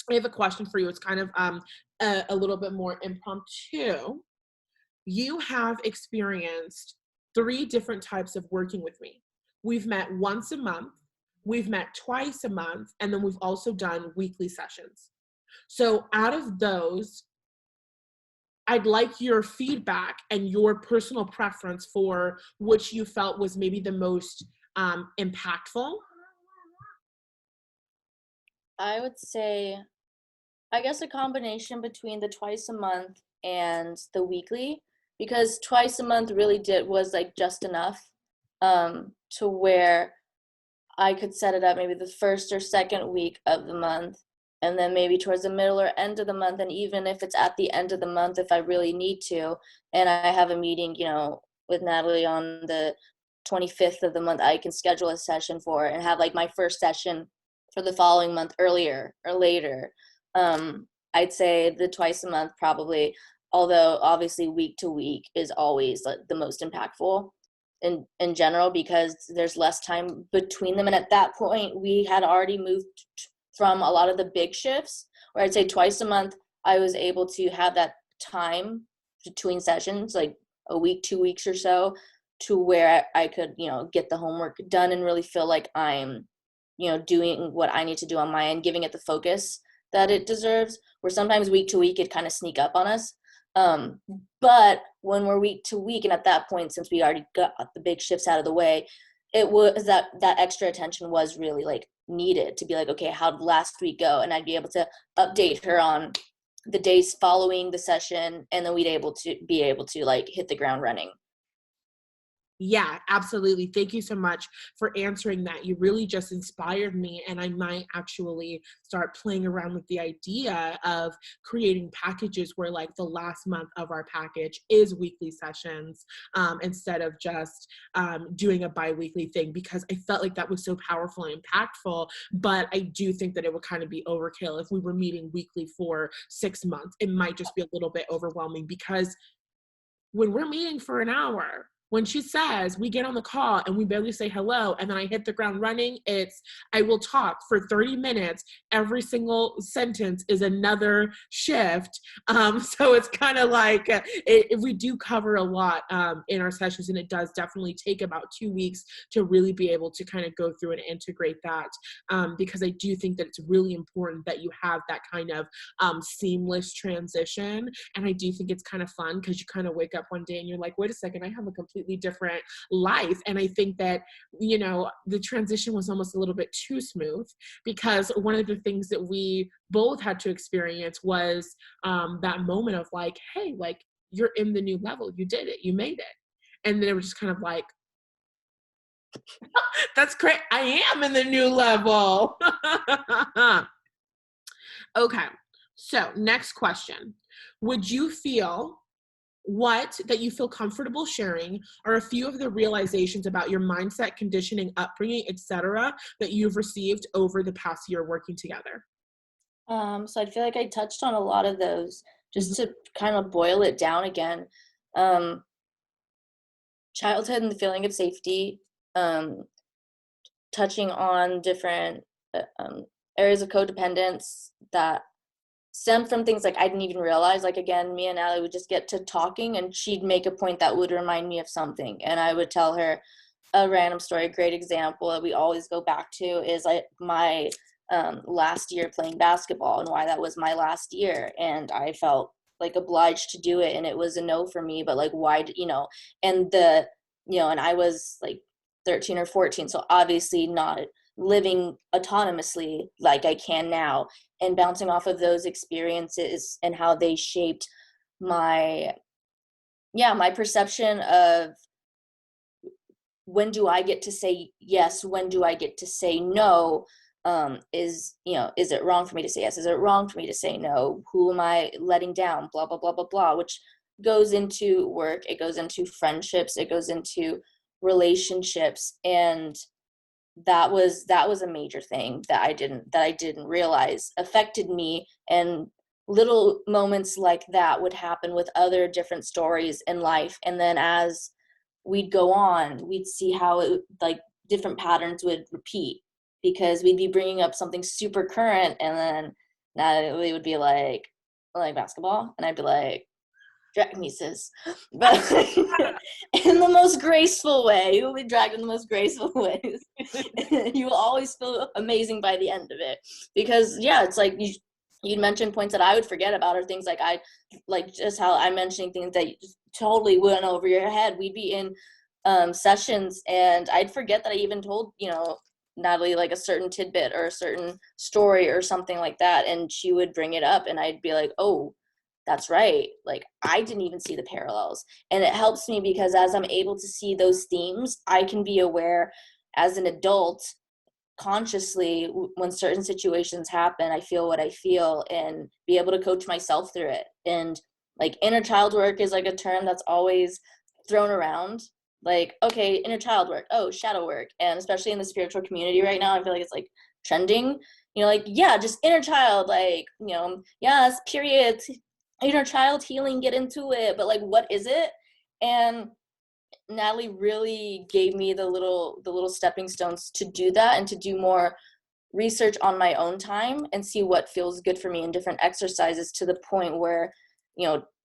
I have a question for you. It's kind of a little bit more impromptu. You have experienced 3 different types of working with me. We've met once a month, we've met twice a month, and then we've also done weekly sessions. So out of those, I'd like your feedback and your personal preference for which you felt was maybe the most impactful. I would say, I guess, a combination between the twice a month and the weekly, because twice a month really did was like just enough to where I could set it up maybe the first or second week of the month, and then maybe towards the middle or end of the month, and even if it's at the end of the month, if I really need to, and I have a meeting, with Nathallie on the 25th of the month, I can schedule a session for it and have like my first session for the following month earlier or later. I'd say the twice a month probably, although obviously week to week is always like the most impactful in general, because there's less time between them, and at that point we had already moved from a lot of the big shifts, where I'd say twice a month I was able to have that time between sessions, like a week, 2 weeks or so, to where I could, get the homework done and really feel like I'm, doing what I need to do on my end, giving it the focus that it deserves, where sometimes week to week it kind of sneak up on us. Um, but when we're week to week, and at that point, since we already got the big shifts out of the way, it was that extra attention was really like needed to be like, okay, how did last week go? And I'd be able to update her on the days following the session, and then we'd be able to like hit the ground running. Yeah, absolutely. Thank you so much for answering that. You really just inspired me, and I might actually start playing around with the idea of creating packages where like the last month of our package is weekly sessions, instead of just doing a bi-weekly thing, because I felt like that was so powerful and impactful. But I do think that it would kind of be overkill if we were meeting weekly for 6 months. It might just be a little bit overwhelming, because when we're meeting for an hour, when she says we get on the call and we barely say hello and then I hit the ground running, it's I will talk for 30 minutes. Every single sentence is another shift. So it's kind of like we do cover a lot in our sessions, and it does definitely take about 2 weeks to really be able to kind of go through and integrate that, because I do think that it's really important that you have that kind of seamless transition. And I do think it's kind of fun because you kind of wake up one day and you're like, wait a second, I have a completely different life. And I think that, the transition was almost a little bit too smooth, because one of the things that we both had to experience was that moment of like, hey, like, you're in the new level, you did it, you made it. And then it was just kind of like, that's great, I am in the new level. Okay, so next question. Would you feel that you feel comfortable sharing are a few of the realizations about your mindset, conditioning, upbringing, etc., that you've received over the past year working together? So I feel like I touched on a lot of those. Mhm. Just to kind of boil it down again, um, childhood and the feeling of safety, um, touching on different areas of codependence that stem from things like I didn't even realize. Like again, me and Allie would just get to talking, and she'd make a point that would remind me of something, and I would tell her a random story. A great example that we always go back to is my last year playing basketball, and why that was my last year, and I felt like obliged to do it, and it was a no for me. But like, why? And and I was like 13 or 14, so obviously not living autonomously like I can now, and bouncing off of those experiences and how they shaped my my perception of when do I get to say yes, when do I get to say no. Is it wrong for me to say yes, is it wrong for me to say no, who am I letting down, blah blah blah blah blah, which goes into work, it goes into friendships, it goes into relationships. And that was a major thing that I didn't realize affected me. And little moments like that would happen with other different stories in life, and then as we'd go on, we'd see how like different patterns would repeat, because we'd be bringing up something super current, and then Natalie would be like basketball, and I'd be like, drag me, sis. But in the most graceful way. You will be dragged in the most graceful ways. You will always feel amazing by the end of it. Because it's like you'd mention points that I would forget about, or things like I like just how I'm mentioning things that totally went over your head. We'd be in sessions, and I'd forget that I even told Natalie like a certain tidbit or a certain story or something like that, and she would bring it up, and I'd be like, oh, that's right, like I didn't even see the parallels. And it helps me because as I'm able to see those themes, I can be aware as an adult consciously when certain situations happen. I feel what I feel and be able to coach myself through it. And like inner child work is like a term that's always thrown around, like, okay, inner child work, oh, shadow work. And especially in the spiritual community right now, I feel like it's like trending, like, yeah, just inner child, like, yes, period, inner child healing, get into it. But like, what is it? And Natalie really gave me the little stepping stones to do that, and to do more research on my own time and see what feels good for me in different exercises, to the point where,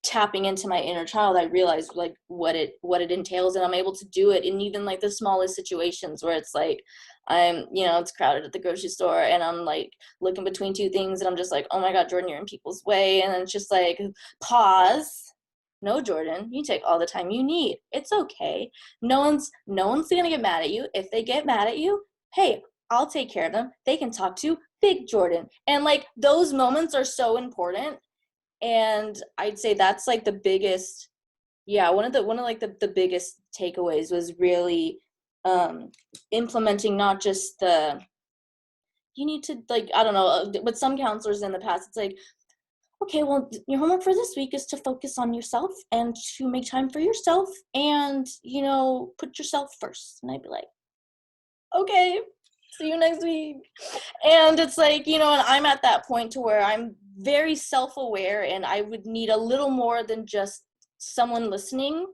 tapping into my inner child, I realized like what it entails, and I'm able to do it in even like the smallest situations, where it's like it's crowded at the grocery store, and I'm like looking between two things, and I'm just like, oh my God, Jordyn, you're in people's way. And then it's just like, pause, no, Jordyn, you take all the time you need. It's okay. No one's gonna get mad at you. If they get mad at you, hey, I'll take care of them. They can talk to big Jordyn. And like those moments are so important. And I'd say that's like the biggest, yeah, one of like the biggest takeaways was really implementing not just the, you need to, like, I don't know, with some counselors in the past, it's like, okay, well, your homework for this week is to focus on yourself and to make time for yourself and, put yourself first. And I'd be like, okay, see you next week. And it's like, and I'm at that point to where I'm very self-aware and I would need a little more than just someone listening.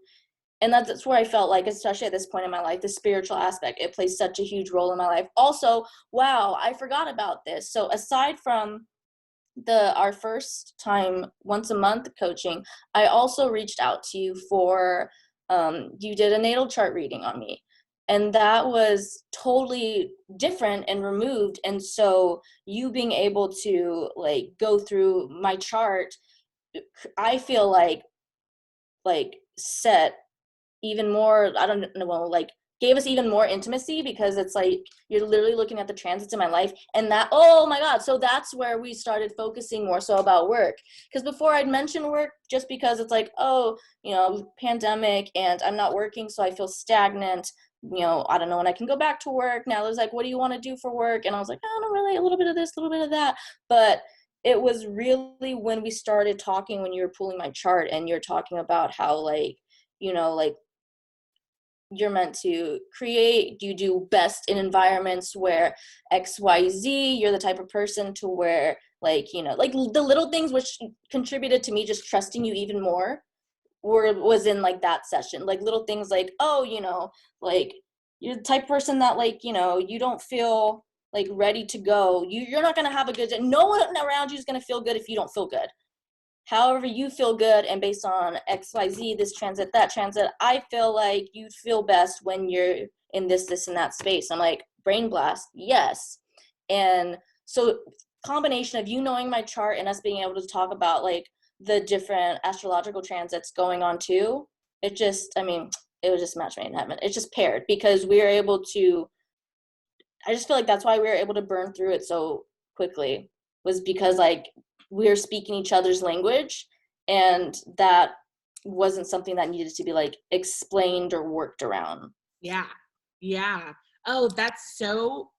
And that's where I felt like, especially at this point in my life, the spiritual aspect, it plays such a huge role in my life. Also, wow, I forgot about this. So aside from our first time once a month coaching, I also reached out to you for, you did a natal chart reading on me. And that was totally different and removed. And so you being able to like go through my chart, I feel like set even more, I don't know, like gave us even more intimacy, because it's like you're literally looking at the transits in my life, and that, oh my god, so that's where we started focusing more so about work. Because before I'd mention work just because it's like, oh, pandemic and I'm not working, so I feel stagnant, I don't know when I can go back to work. Now there's like, what do you want to do for work? And I was like, I don't really, a little bit of this, a little bit of that. But it was really when we started talking, when you were pulling my chart and you're talking about how like, like you're meant to create, you do best in environments where XYZ, you're the type of person to where like, like the little things which contributed to me just trusting you even more was in like that session. Like little things like, oh, like you're the type of person that like, you don't feel like ready to go. You're not going to have a good day. No one around you is going to feel good if you don't feel good. However you feel good, and based on XYZ, this transit, that transit, I feel like you feel best when you're in this, and that space. I'm like, brain blast, yes. And so combination of you knowing my chart and us being able to talk about like the different astrological transits going on too, it just, it was just match made in heaven. It just paired, because we were able to, I just feel like that's why we were able to burn through it so quickly, was because like we're speaking each other's language, and that wasn't something that needed to be like explained or worked around. Yeah. Oh, that's so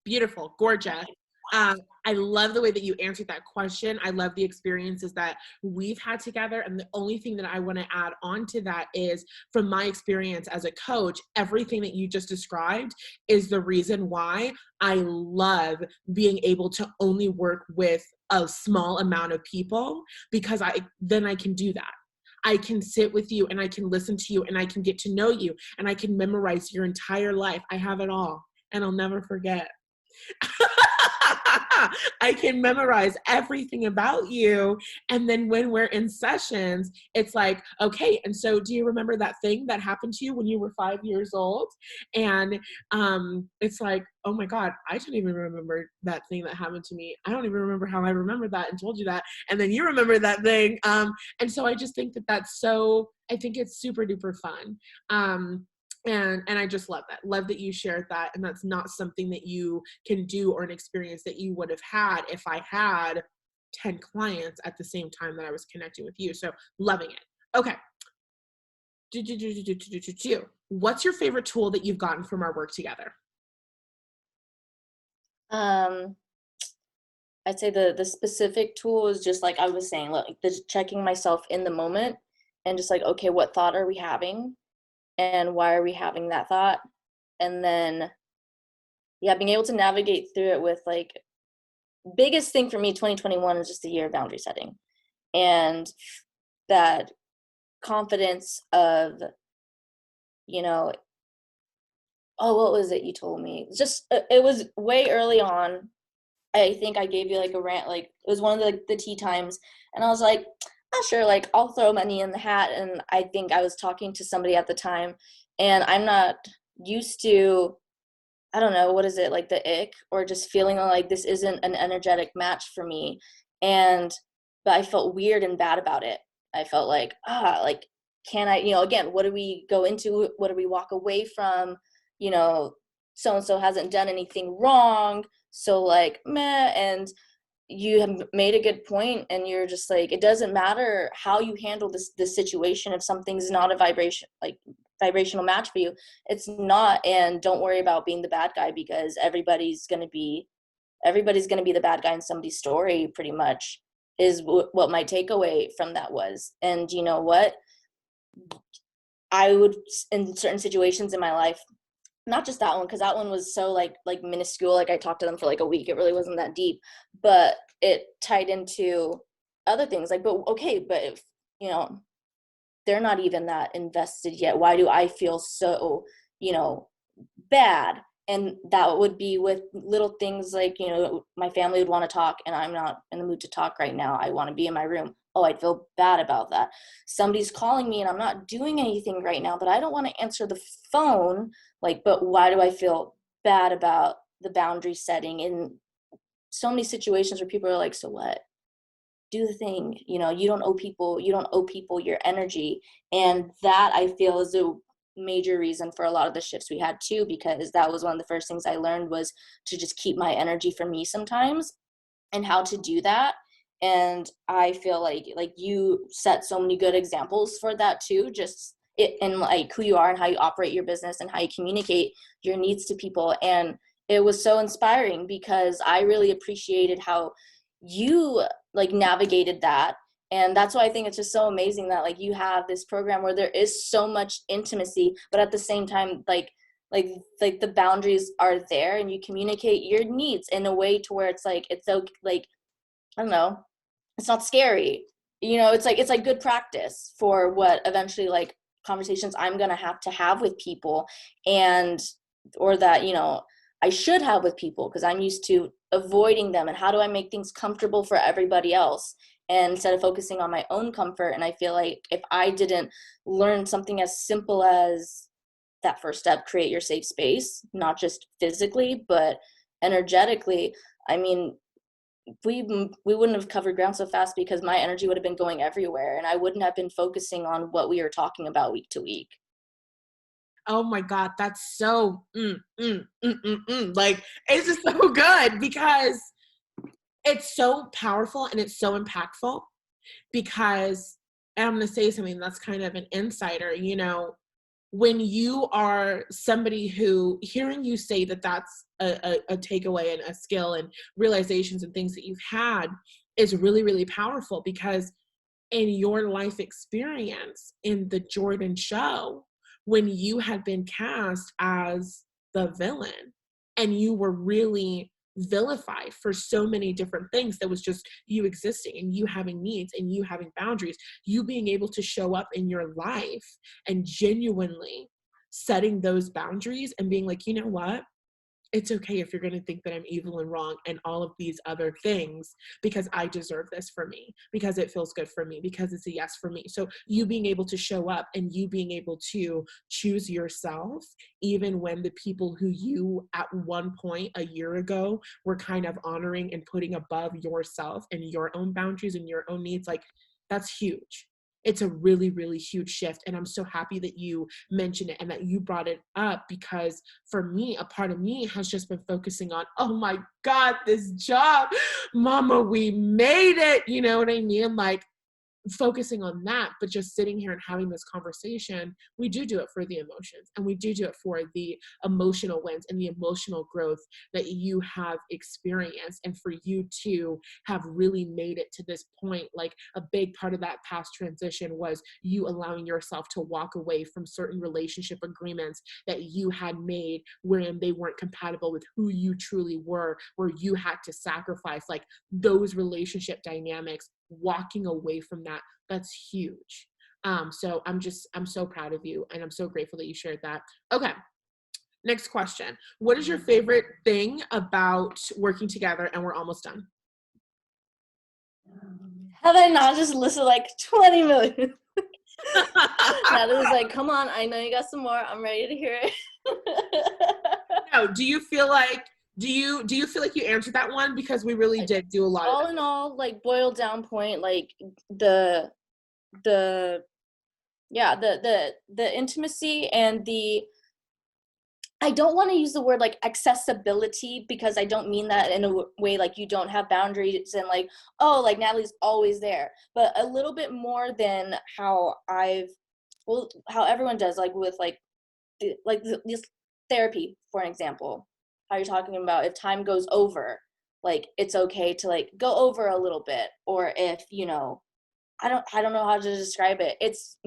beautiful, gorgeous. I love the way that you answered that question. I love the experiences that we've had together. And the only thing that I want to add on to that is, from my experience as a coach, everything that you just described is the reason why I love being able to only work with a small amount of people, because then I can do that. I can sit with you and I can listen to you and I can get to know you and I can memorize your entire life. I have it all and I'll never forget. I can memorize everything about you. And then when we're in sessions, it's like, okay, and so do you remember that thing that happened to you when you were 5 years old? And it's like, oh my God, I don't even remember that thing that happened to me. I don't even remember how I remembered that and told you that. And then you remember that thing. And so I just think that I think it's super duper fun. And I just love that. Love that you shared that. And that's not something that you can do, or an experience that you would have had if I had 10 clients at the same time that I was connecting with you. So loving it. Okay. What's your favorite tool that you've gotten from our work together? I'd say the specific tool is just like I was saying, like the checking myself in the moment, and just like, okay, what thought are we having? And why are we having that thought? And then, yeah, being able to navigate through it with like, biggest thing for me, 2021 is just a year of boundary setting, and that confidence of, oh, what was it you told me? Just, it was way early on. I think I gave you like a rant, like it was one of the tea times, and I was like, not sure, like I'll throw money in the hat. And I think I was talking to somebody at the time, and I'm not used to, I don't know, what is it, like the ick, or just feeling like this isn't an energetic match for me. But I felt weird and bad about it. I felt like, like, can I, again, what do we go into? What do we walk away from? So-and-so hasn't done anything wrong. So like, meh. And you have made a good point, and you're just like, it doesn't matter how you handle this situation. If something's not a vibrational match for you, it's not. And don't worry about being the bad guy, because everybody's going to be the bad guy in somebody's story, pretty much, is what my takeaway from that was. And you know what? I would, in certain situations in my life, not just that one, because that one was so like minuscule. Like, I talked to them for like a week. It really wasn't that deep, but it tied into other things. Like, but okay, but if, they're not even that invested yet, why do I feel so, bad? And that would be with little things like, my family would want to talk and I'm not in the mood to talk right now. I want to be in my room. Oh, I'd feel bad about that. Somebody's calling me and I'm not doing anything right now, but I don't want to answer the phone. Like, but why do I feel bad about the boundary setting? In so many situations where people are like, so what? Do the thing. You don't owe people your energy. And that, I feel, is a major reason for a lot of the shifts we had too, because that was one of the first things I learned, was to just keep my energy for me sometimes, and how to do that. And I feel like you set so many good examples for that too, just it, and like who you are and how you operate your business and how you communicate your needs to people. And it was so inspiring, because I really appreciated how you like navigated that. And that's why I think it's just so amazing that like you have this program where there is so much intimacy, but at the same time, like the boundaries are there, and you communicate your needs in a way to where it's like, it's so like, I don't know, it's not scary. It's like good practice for what eventually, like, conversations I'm going to have with people, and or that, I should have with people, because I'm used to avoiding them. And how do I make things comfortable for everybody else, and instead of focusing on my own comfort? And I feel like if I didn't learn something as simple as that first step, create your safe space, not just physically, but energetically, I mean, we wouldn't have covered ground so fast, because my energy would have been going everywhere, and I wouldn't have been focusing on what we were talking about week to week. Oh my God, that's so, like, it's just so good, because it's so powerful and it's so impactful. Because, and I'm going to say something that's kind of an insider, when you are somebody who, hearing you say that that's a takeaway and a skill and realizations and things that you've had, is really, really powerful. Because in your life experience in the Jordyn show, when you had been cast as the villain and you were really vilified for so many different things, that was just you existing and you having needs and you having boundaries, you being able to show up in your life and genuinely setting those boundaries and being like, you know what? It's okay if you're going to think that I'm evil and wrong and all of these other things, because I deserve this for me, because it feels good for me, because it's a yes for me. So you being able to show up and you being able to choose yourself, even when the people who you at one point a year ago were kind of honoring and putting above yourself and your own boundaries and your own needs, like, that's huge. It's a really, really huge shift. And I'm so happy that you mentioned it and that you brought it up, because for me, a part of me has just been focusing on, oh my God, this job, mama, we made it. You know what I mean? Like, focusing on that, but just sitting here and having this conversation, we do it for the emotions, and we do it for the emotional wins and the emotional growth that you have experienced. And for you to have really made it to this point, like, a big part of that past transition was you allowing yourself to walk away from certain relationship agreements that you had made, wherein they weren't compatible with who you truly were, where you had to sacrifice, like, those relationship dynamics, walking away from that. That's huge. So I'm so proud of you, and I'm so grateful that you shared that. Okay, next question. What is your favorite thing about working together? And we're almost done. Have I not just listed like 20 million? Natalie's like, come on, I know you got some more. I'm ready to hear it. No, do you feel like you answered that one? Because we really did do a lot all of in all, like, boiled down point, like the the yeah, the intimacy and the I don't wanna use the word, like, accessibility because I don't mean that in a way, like, you don't have boundaries and, like, "Oh, like, Natalie's always there," but a little bit more than how how everyone does, like, with, this therapy, for an example. How you're talking about if time goes over, like, it's okay to, like, go over a little bit, or if, I don't know how to describe it. It's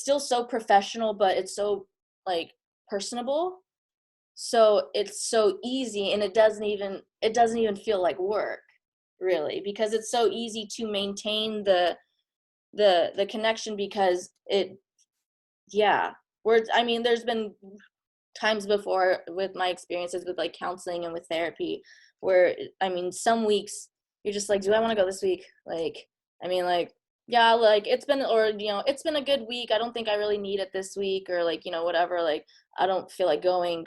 still so professional, but it's so, like, personable. So it's so easy and it doesn't even feel like work, really, because it's so easy to maintain the connection because it yeah. I mean, there's been times before with my experiences with like counseling and with therapy where I mean some weeks you're just like, do I want to go this week? Like, I mean, like, yeah, like it's been, or it's been a good week, I don't think I really need it this week, or like, whatever, like I don't feel like going.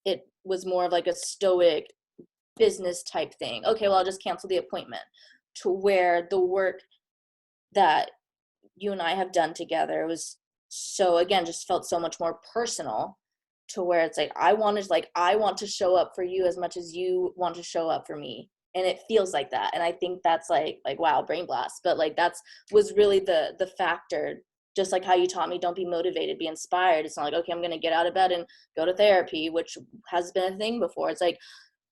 It was more of like a stoic business type thing. Okay, well, I'll just cancel the appointment, to where the work that you and I have done together was so, again, just felt so much more personal, to where it's like I want to show up for you as much as you want to show up for me. And it feels like that. And I think that's like wow, brain blast. But like that's was really the factor. Just like how you taught me, don't be motivated, be inspired. It's not like, okay, I'm gonna get out of bed and go to therapy, which has been a thing before. It's like,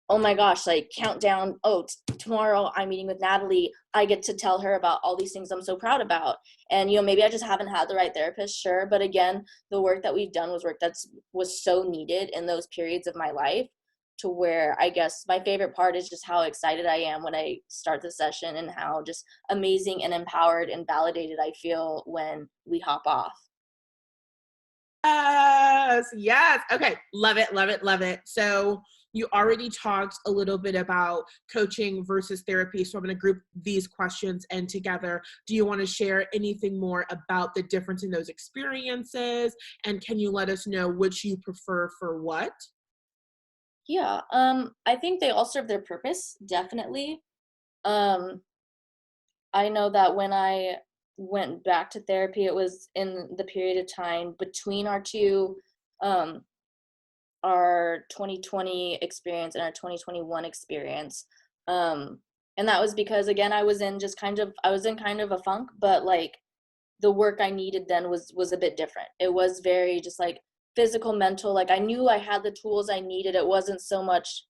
oh my gosh, like countdown. Oh, tomorrow I'm meeting with Nathallie. I get to tell her about all these things I'm so proud about. And, maybe I just haven't had the right therapist, sure. But again, the work that we've done was work was so needed in those periods of my life, to where I guess my favorite part is just how excited I am when I start the session and how just amazing and empowered and validated I feel when we hop off. Yes, yes. Okay, love it, love it, love it. So you already talked a little bit about coaching versus therapy. So I'm going to group these questions in together. Do you want to share anything more about the difference in those experiences? And can you let us know which you prefer for what? Yeah, I think they all serve their purpose, definitely. Um, I know that when I went back to therapy, it was in the period of time between um, our 2020 experience and our 2021 experience. Um, and that was because again, I was in kind of a funk, but like the work I needed then was a bit different. It was very just like physical, mental. Like I knew I had the tools I needed. It wasn't so much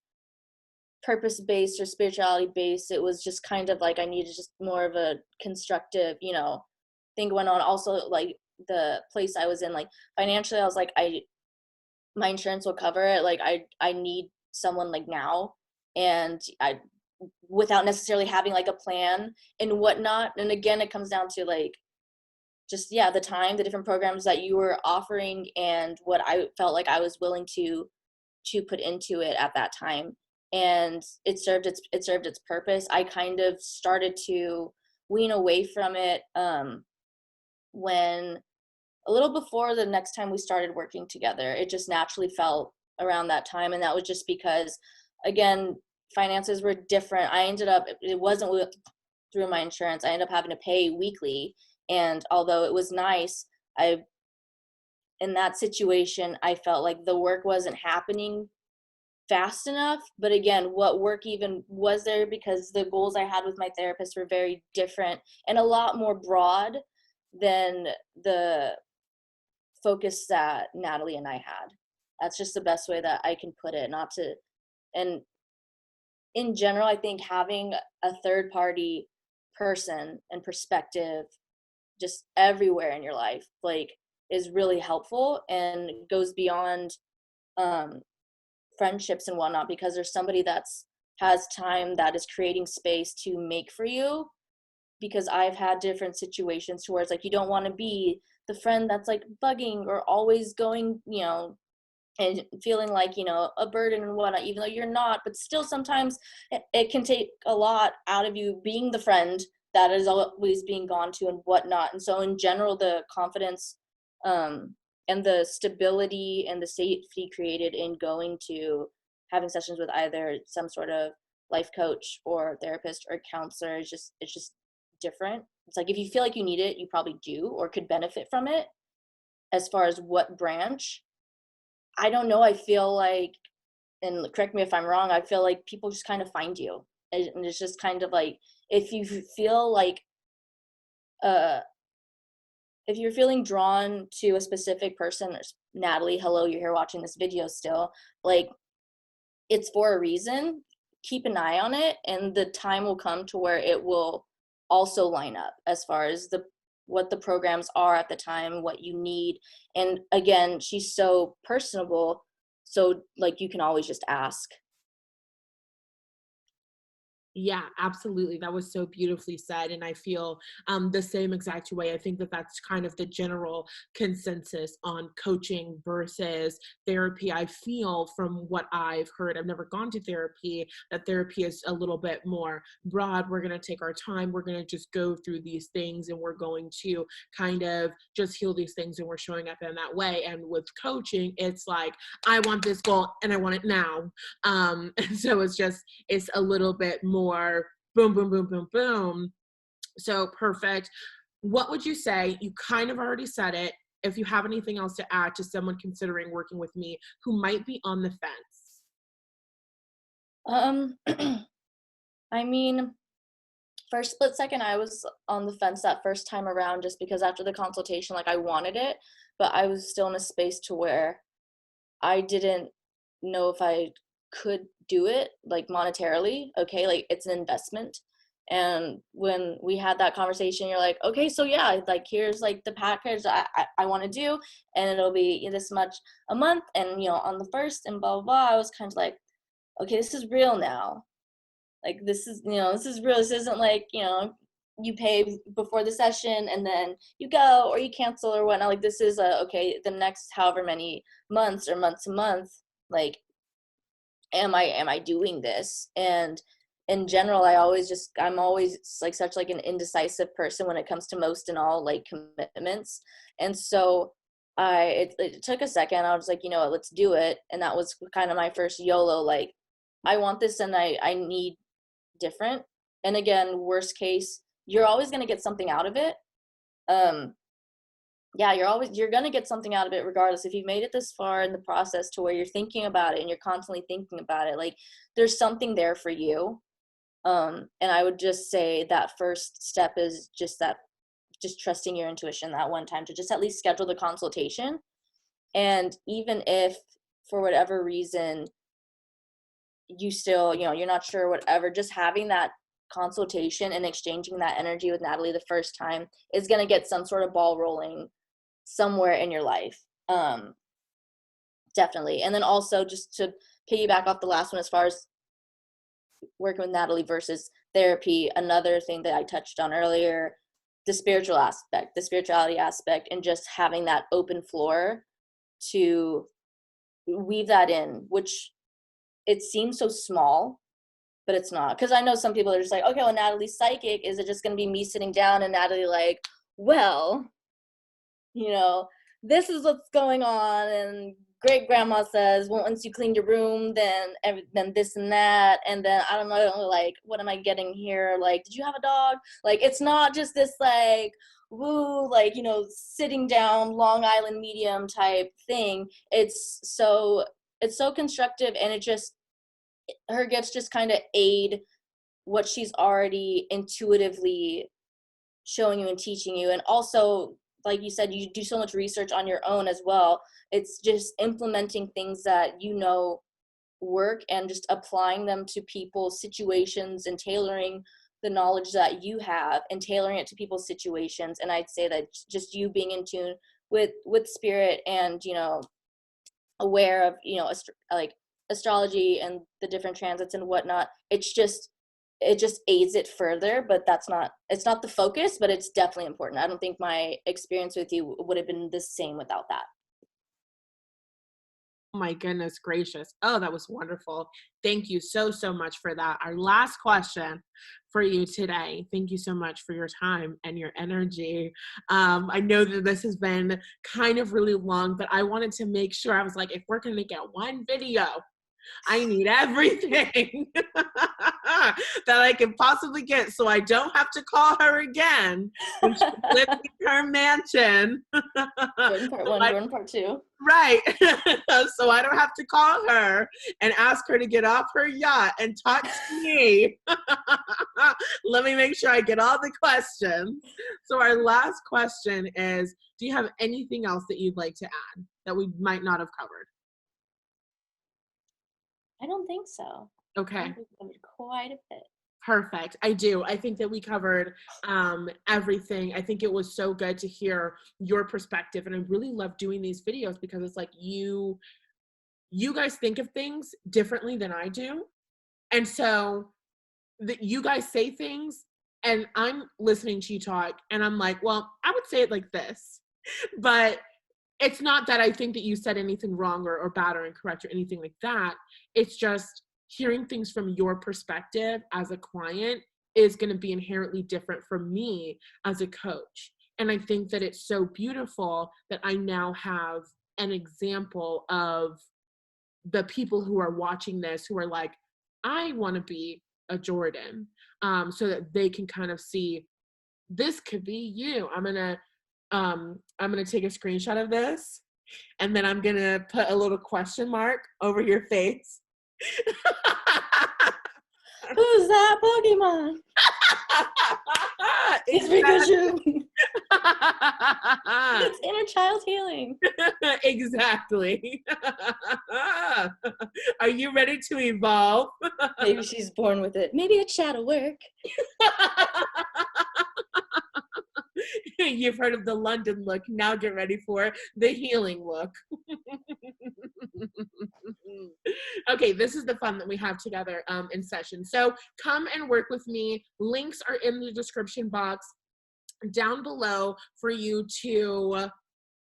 purpose based or spirituality based. It was just kind of like I needed just more of a constructive, thing going on. Also, like the place I was in, like financially, I was like, my insurance will cover it. Like I need someone like now, and I without necessarily having like a plan and whatnot. And again, it comes down to like just the time, the different programs that you were offering, and what I felt like I was willing to put into it at that time. And it served its purpose. I kind of started to wean away from it when a little before the next time we started working together. It just naturally felt around that time, and that was just because again, finances were different. It wasn't through my insurance. I ended up having to pay weekly, and although it was nice, I in that situation I felt like the work wasn't happening fast enough. But again, what work even was there, because the goals I had with my therapist were very different and a lot more broad than the focus that Nathallie and I had. That's just the best way that I can put it. Not to, and in general, I think having a third party person and perspective just everywhere in your life, like, is really helpful and goes beyond um, friendships and whatnot, because there's somebody that's has time, that is creating space to make for you. Because I've had different situations to where it's like you don't want to be the friend that's like bugging or always going, and feeling like, a burden and whatnot, even though you're not. But still, sometimes it can take a lot out of you being the friend that is always being gone to and whatnot. And so, in general, the confidence um, and the stability and the safety created in going to having sessions with either some sort of life coach or therapist or counselor is just it's just different. It's like if you feel like you need it, you probably do or could benefit from it. As far as what branch, I don't know. I feel like, and correct me if I'm wrong, I feel like people just kind of find you. And it's just kind of like, if you feel like, uh, if you're feeling drawn to a specific person, Nathallie, hello, you're here watching this video still, like, it's for a reason. Keep an eye on it, and the time will come to where it will also line up as far as what the programs are at the time, what you need. And again, she's so personable, so like you can always just ask. Yeah, absolutely. That was so beautifully said. And I feel the same exact way. I think that that's kind of the general consensus on coaching versus therapy. I feel from what I've heard, I've never gone to therapy, that therapy is a little bit more broad. We're going to take our time. We're going to just go through these things and we're going to kind of just heal these things and we're showing up in that way. And with coaching, it's like, I want this goal and I want it now. And so it's a little bit more boom, boom, boom, boom, boom. So perfect. What would you say? You kind of already said it. If you have anything else to add to someone considering working with me who might be on the fence. Um, I mean, for a split second, I was on the fence that first time around just because after the consultation, like I wanted it, but I was still in a space to where I didn't know if I could do it like monetarily. Okay, like it's an investment. And when we had that conversation, you're like, okay, so yeah, like here's like the package I want to do, and it'll be this much a month, and on the first and blah blah blah. I was kind of like, okay, this is real now. Like this is real. This isn't like you pay before the session and then you go or you cancel or whatnot. Like this is okay, the next however many months or months a month, like am I doing this? And in general, I'm always like such like an indecisive person when it comes to most and all like commitments. And so it took a second. I was like, what, let's do it. And that was kind of my first YOLO, like I want this and I need different. And again, worst case, you're always going to get something out of it. Yeah, you're going to get something out of it regardless. If you've made it this far in the process to where you're thinking about it and you're constantly thinking about it, like there's something there for you. And I would just say that first step is just trusting your intuition that one time to just at least schedule the consultation. And even if for whatever reason you still, you're not sure, whatever, just having that consultation and exchanging that energy with Nathallie the first time is going to get some sort of ball rolling somewhere in your life. Definitely. And then also just to piggyback off the last one, as far as working with Nathallie versus therapy, another thing that I touched on earlier, the spirituality aspect, and just having that open floor to weave that in, which it seems so small, but it's not. Because I know some people are just like, okay, well, Nathalie's psychic. Is it just going to be me sitting down and Nathallie like, well, this is what's going on, and great grandma says, well, once you clean your room, then this and that, and then I don't know, like, what am I getting here? Like, did you have a dog? Like, it's not just this like, woo, like, sitting down Long Island medium type thing. It's so constructive, and her gifts just kind of aid what she's already intuitively showing you and teaching you. And also, like you said, you do so much research on your own as well. It's just implementing things that work and just applying them to people's situations and tailoring the knowledge that you have and tailoring it to people's situations. And I'd say that just you being in tune with spirit and aware of like astrology and the different transits and whatnot, it just aids it further. But it's not the focus, but it's definitely important. I don't think my experience with you would have been the same without that. Oh my goodness gracious. Oh, that was wonderful. Thank you so, so much for that. Our last question for you today. Thank you so much for your time and your energy. I know that this has been kind of really long, but I wanted to make sure, I was like, if we're going to get one video, I need everything. that I can possibly get so I don't have to call her again when she's living in her mansion. Jordyn part one, Jordyn part two. Right. So I don't have to call her and ask her to get off her yacht and talk to me. Let me make sure I get all the questions. So our last question is, do you have anything else that you'd like to add that we might not have covered? I don't think so. Okay. I think we covered quite a bit. Perfect. I do. I think that we covered everything. I think it was so good to hear your perspective. And I really love doing these videos because it's like you guys think of things differently than I do. And so that you guys say things and I'm listening to you talk and I'm like, well, I would say it like this. But it's not that I think that you said anything wrong or bad or incorrect or anything like that. It's just hearing things from your perspective as a client is going to be inherently different from me as a coach. And I think that it's so beautiful that I now have an example of the people who are watching this who are like, I want to be a Jordyn, so that they can kind of see this could be you. I'm gonna take a screenshot of this and then I'm gonna put a little question mark over your face. Who's that Pokemon? It's Pikachu. It's inner child healing. Exactly. Are you ready to evolve? Maybe she's born with it. Maybe a chat'll work. You've heard of the London look. Now get ready for the healing look. Okay, this is the fun that we have together in session. So come and work with me. Links are in the description box down below for you to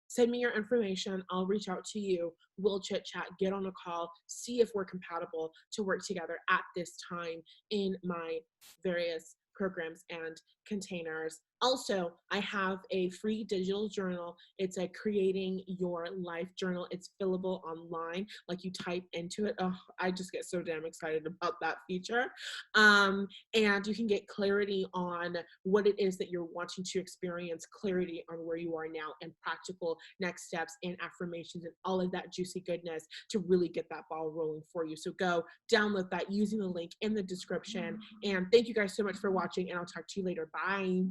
send me your information. I'll reach out to you. We'll chit chat, get on a call, see if we're compatible to work together at this time in my various programs and containers. Also, I have a free digital journal. It's a creating your life journal. It's fillable online. Like you type into it. Oh, I just get so damn excited about that feature. And you can get clarity on what it is that you're wanting to experience, clarity on where you are now, and practical next steps and affirmations and all of that juicy goodness to really get that ball rolling for you. So go download that using the link in the description. And thank you guys so much for watching, and I'll talk to you later. Bye.